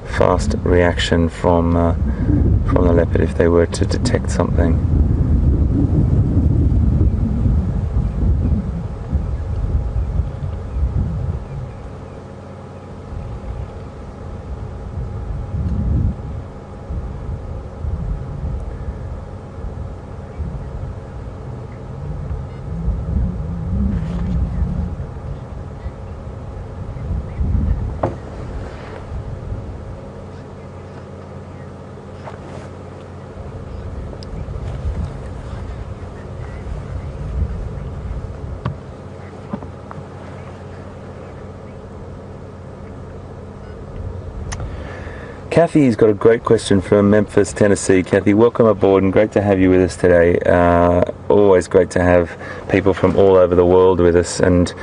fast reaction from the leopard if they were to detect something. Kathy's got a great question from Memphis, Tennessee. Kathy, welcome aboard and great to have you with us today. Always great to have people from all over the world with us, and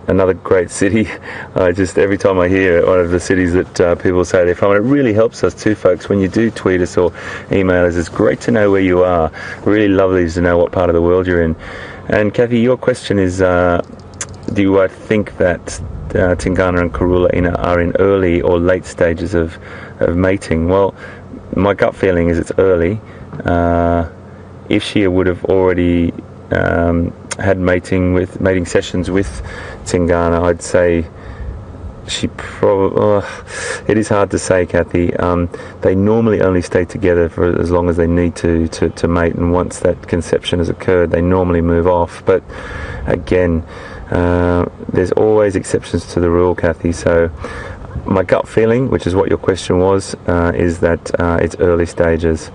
another great city. Every time I hear one of the cities that people say they're from, and it really helps us too, folks, when you do tweet us or email us. It's great to know where you are. Really lovely to know what part of the world you're in. And Kathy, your question is, do I think that Tingana and Karula are in early or late stages of mating? Well, my gut feeling is it's early. If she would have already had mating sessions with Tingana, I'd say she probably. It is hard to say, Kathy. They normally only stay together for as long as they need to mate, and once that conception has occurred, they normally move off. But again, there's always exceptions to the rule, Kathy. So my gut feeling, which is what your question was, is that it's early stages,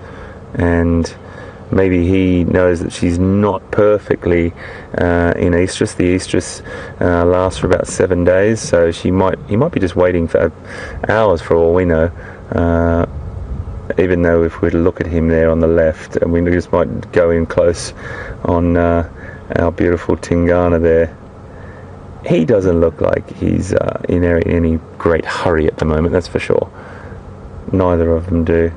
and maybe he knows that she's not perfectly in estrus. The estrus lasts for about 7 days, so he might be just waiting for hours for all we know. Even though if we were to look at him there on the left, and we just might go in close on our beautiful Tingana there, he doesn't look like he's in any great hurry at the moment, that's for sure. neither of them do.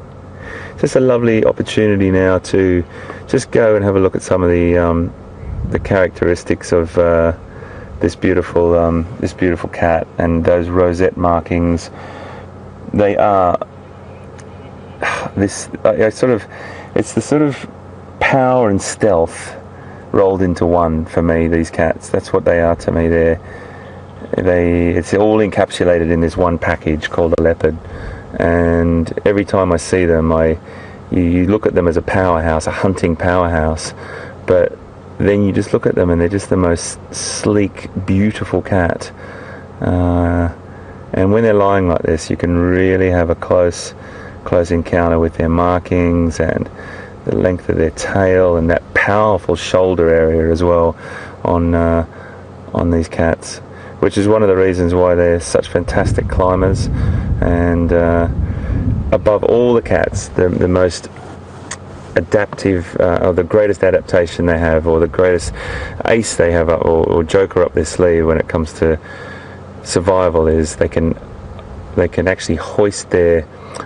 It's just a lovely opportunity now to just go and have a look at some of the characteristics of this beautiful cat, and those rosette markings. They are this it's the sort of power and stealth rolled into one for me. These cats, that's what they are to me. It's all encapsulated in this one package called a leopard, and every time I see them, you look at them as a powerhouse, a hunting powerhouse, but then you just look at them and they're just the most sleek, beautiful cat. And when they're lying like this, you can really have a close encounter with their markings and the length of their tail and that powerful shoulder area as well on these cats, which is one of the reasons why they're such fantastic climbers. And above all the cats, the most adaptive, or the greatest adaptation they have, or the greatest ace they have, or joker up their sleeve when it comes to survival, is they can actually hoist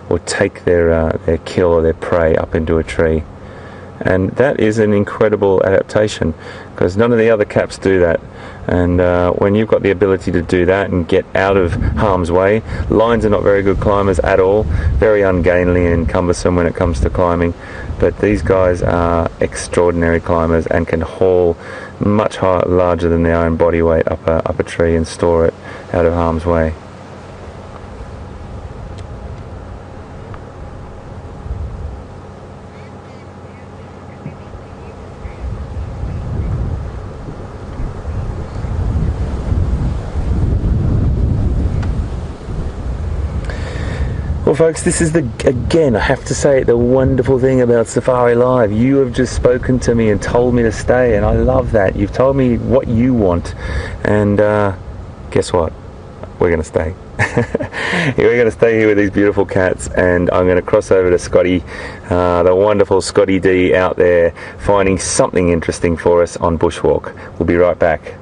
or take their kill or their prey up into a tree. And that is an incredible adaptation, because none of the other cats do that. And when you've got the ability to do that and get out of harm's way, lions are not very good climbers at all, very ungainly and cumbersome when it comes to climbing, but these guys are extraordinary climbers and can haul much larger than their own body weight up a tree and store it out of harm's way. Well folks, this is again, I have to say, the wonderful thing about Safari Live. You have just spoken to me and told me to stay, and I love that. You've told me what you want, and guess what? We're going to stay. We're going to stay here with these beautiful cats, and I'm going to cross over to Scotty, the wonderful Scotty D out there, finding something interesting for us on Bushwalk. We'll be right back.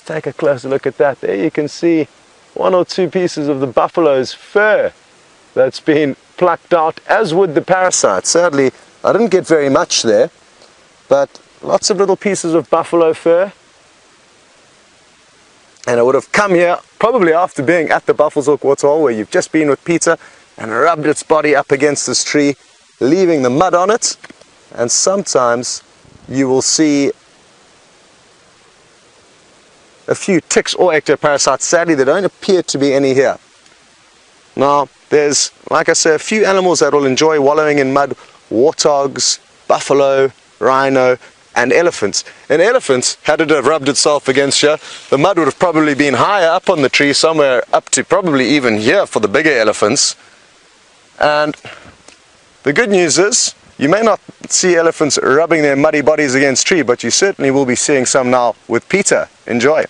Take a closer look at that. There you can see one or two pieces of the buffalo's fur that's been plucked out, as would the parasite. Sadly, I didn't get very much there, but lots of little pieces of buffalo fur. And I would have come here probably after being at the Buffelshoek Waterhole, where you've just been with Peter, and rubbed its body up against this tree, leaving the mud on it. And sometimes you will see a few ticks or ectoparasites. Sadly, there don't appear to be any here. Now, there's, like I say, a few animals that will enjoy wallowing in mud: warthogs, buffalo, rhino, and elephants. An elephant, had it have rubbed itself against here, the mud would have probably been higher up on the tree, somewhere up to probably even here for the bigger elephants. And the good news is, you may not see elephants rubbing their muddy bodies against tree, but you certainly will be seeing some now with Peter. Enjoy.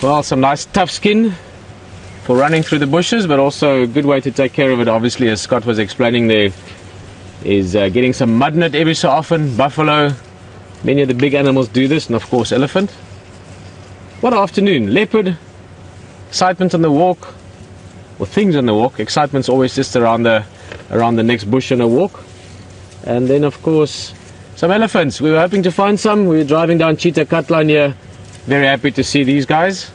Well, some nice tough skin for running through the bushes, but also a good way to take care of it, obviously, as Scott was explaining there, is getting some mud in it every so often. Buffalo, many of the big animals do this, and of course elephant. What afternoon, leopard. Excitement on the walk, or things on the walk. Excitement's always just around the next bush on a walk. And then of course some elephants. We were hoping to find some. We were driving down Cheetah Cut Line here. Very happy to see these guys.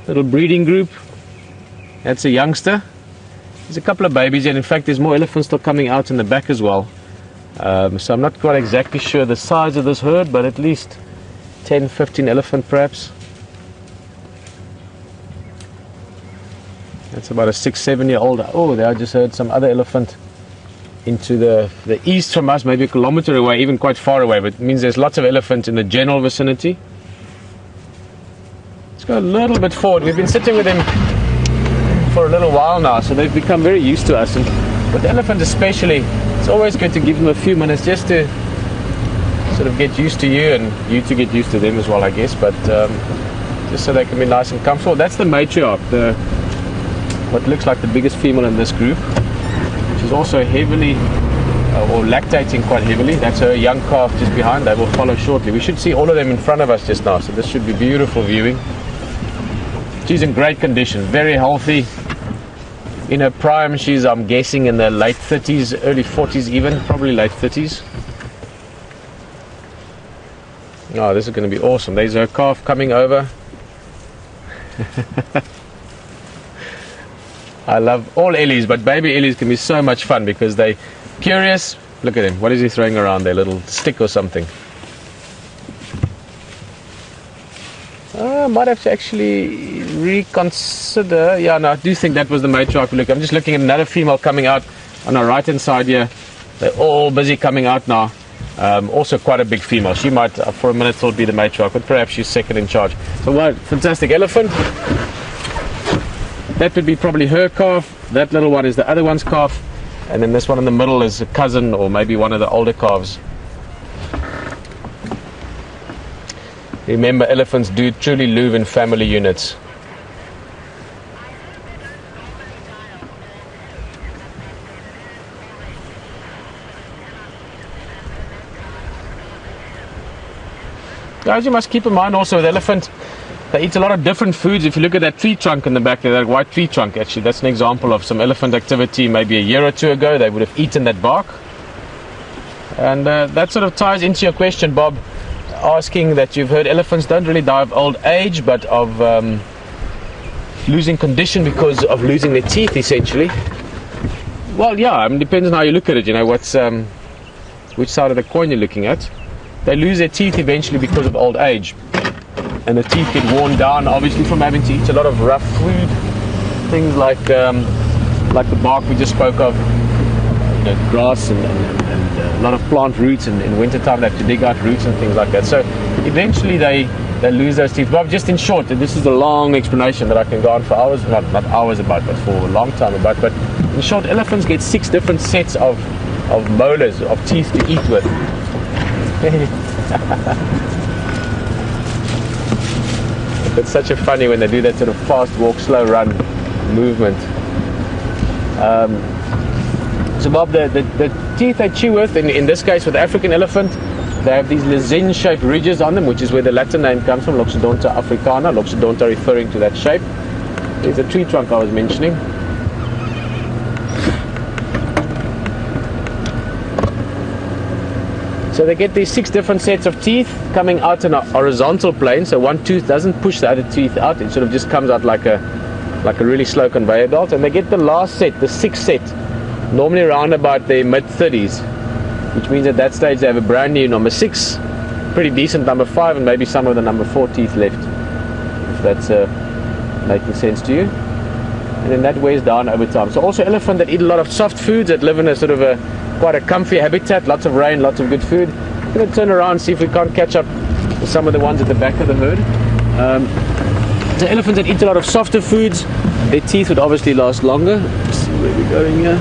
Little breeding group. That's a youngster. There's a couple of babies, and in fact there's more elephants still coming out in the back as well. So I'm not quite exactly sure the size of this herd, but at least 10-15 elephant perhaps. That's about a 6-7 year old. Oh, there I just heard some other elephant into the east from us, maybe a kilometer away, even quite far away, but it means there's lots of elephant in the general vicinity. Let's go a little bit forward. We've been sitting with them for a little while now, so they've become very used to us. And with the elephant especially, it's always good to give them a few minutes just to sort of get used to you, and you to get used to them as well, I guess, but just so they can be nice and comfortable. That's the matriarch, what looks like the biggest female in this group, which is also heavily or lactating quite heavily. That's her young calf just behind. They will follow shortly. We should see all of them in front of us just now, so this should be beautiful viewing. She's in great condition, very healthy. In her prime, she's, I'm guessing, in the late 30s, early 40s even, probably late 30s. Oh, this is going to be awesome. There's her calf coming over. I love all Ellies, but baby Ellies can be so much fun because they're curious. Look at him. What is he throwing around there? A little stick or something. I might have to actually reconsider. Yeah, no, I do think that was the matriarch. Look, I'm just looking at another female coming out on our right hand side here. They're all busy coming out now. Also quite a big female. She might, for a minute, thought be the matriarch, but perhaps she's second in charge. So, what fantastic elephant. That would be probably her calf. That little one is the other one's calf. And then this one in the middle is a cousin or maybe one of the older calves. Remember, elephants do truly live in family units. Guys, you must keep in mind also with elephant, they eat a lot of different foods. If you look at that tree trunk in the back there, that white tree trunk, actually, that's an example of some elephant activity maybe a year or two ago. They would have eaten that bark. And that sort of ties into your question, Bob, asking that you've heard elephants don't really die of old age, but of losing condition because of losing their teeth, essentially. Well, yeah, I mean, depends on how you look at it, you know, what's which side of the coin you're looking at. They lose their teeth eventually because of old age. And the teeth get worn down, obviously, from having to eat a lot of rough food. Things like the bark we just spoke of, you know, grass and a lot of plant roots, and in winter time they have to dig out roots and things like that. So eventually they lose those teeth. Bob, just in short, and this is a long explanation that I can go on for hours, not hours about, but for a long time about. But in short, elephants get 6 different sets of molars, of teeth to eat with. It's such a funny when they do that sort of fast walk, slow run movement. So Bob, the teeth they chew with, in this case with the African elephant, they have these lozenge-shaped ridges on them, which is where the Latin name comes from, Loxodonta africana, Loxodonta referring to that shape. There's a tree trunk I was mentioning. So they get these 6 different sets of teeth coming out in a horizontal plane, so one tooth doesn't push the other teeth out, it sort of just comes out like a really slow conveyor belt. And they get the last set, the 6th set, normally around about their mid-30s, which means at that stage they have a brand new number 6, pretty decent number 5, and maybe some of the number 4 teeth left, if that's making sense to you. And then that wears down over time. So also elephants that eat a lot of soft foods, that live in a sort of quite a comfy habitat, lots of rain, lots of good food. I'm going to turn around and see if we can't catch up with some of the ones at the back of the herd. So elephants that eat a lot of softer foods, their teeth would obviously last longer. Let's see where we're going here.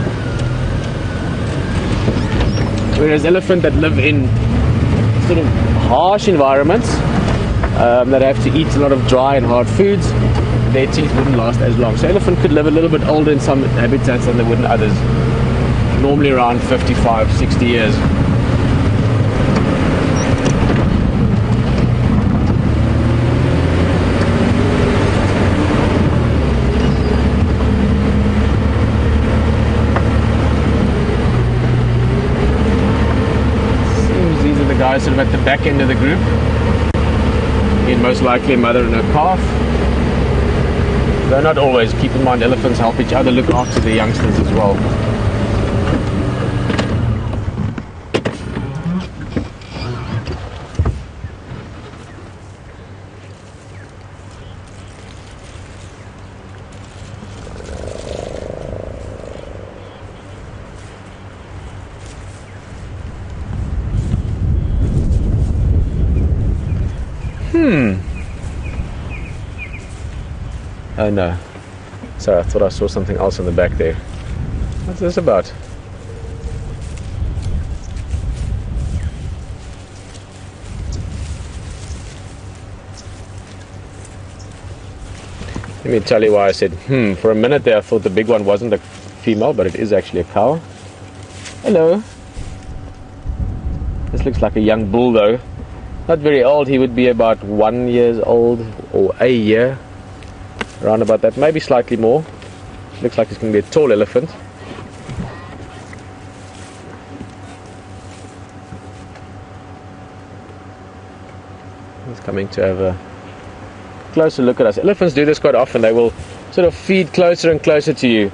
Whereas elephants that live in sort of harsh environments, that have to eat a lot of dry and hard foods, their teeth wouldn't last as long. So elephant could live a little bit older in some habitats than they would in others. Normally around 55, 60 years. Seems these are the guys sort of at the back end of the group. Again, most likely a mother and a calf. Though not always. Keep in mind, elephants help each other look after the youngsters as well. Oh no. Sorry, I thought I saw something else in the back there. What's this about? Let me tell you why I said for a minute there. I thought the big one wasn't a female, but it is actually a cow. Hello. This looks like a young bull though. Not very old, he would be about 1 year old or a year. Around about that, maybe slightly more. Looks like he's going to be a tall elephant. He's coming to have a closer look at us. Elephants do this quite often. They will sort of feed closer and closer to you.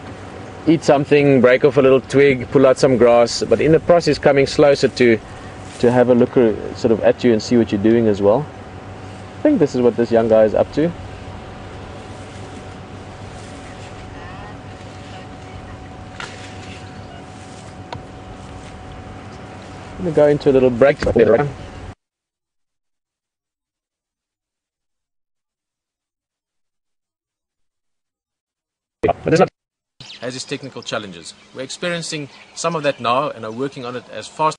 Eat something, break off a little twig, pull out some grass, but in the process coming closer to have a look sort of at you and see what you're doing as well. I think this is what this young guy is up to. I'm going to go into a little break. Has its technical challenges. We're experiencing some of that now and are working on it as fast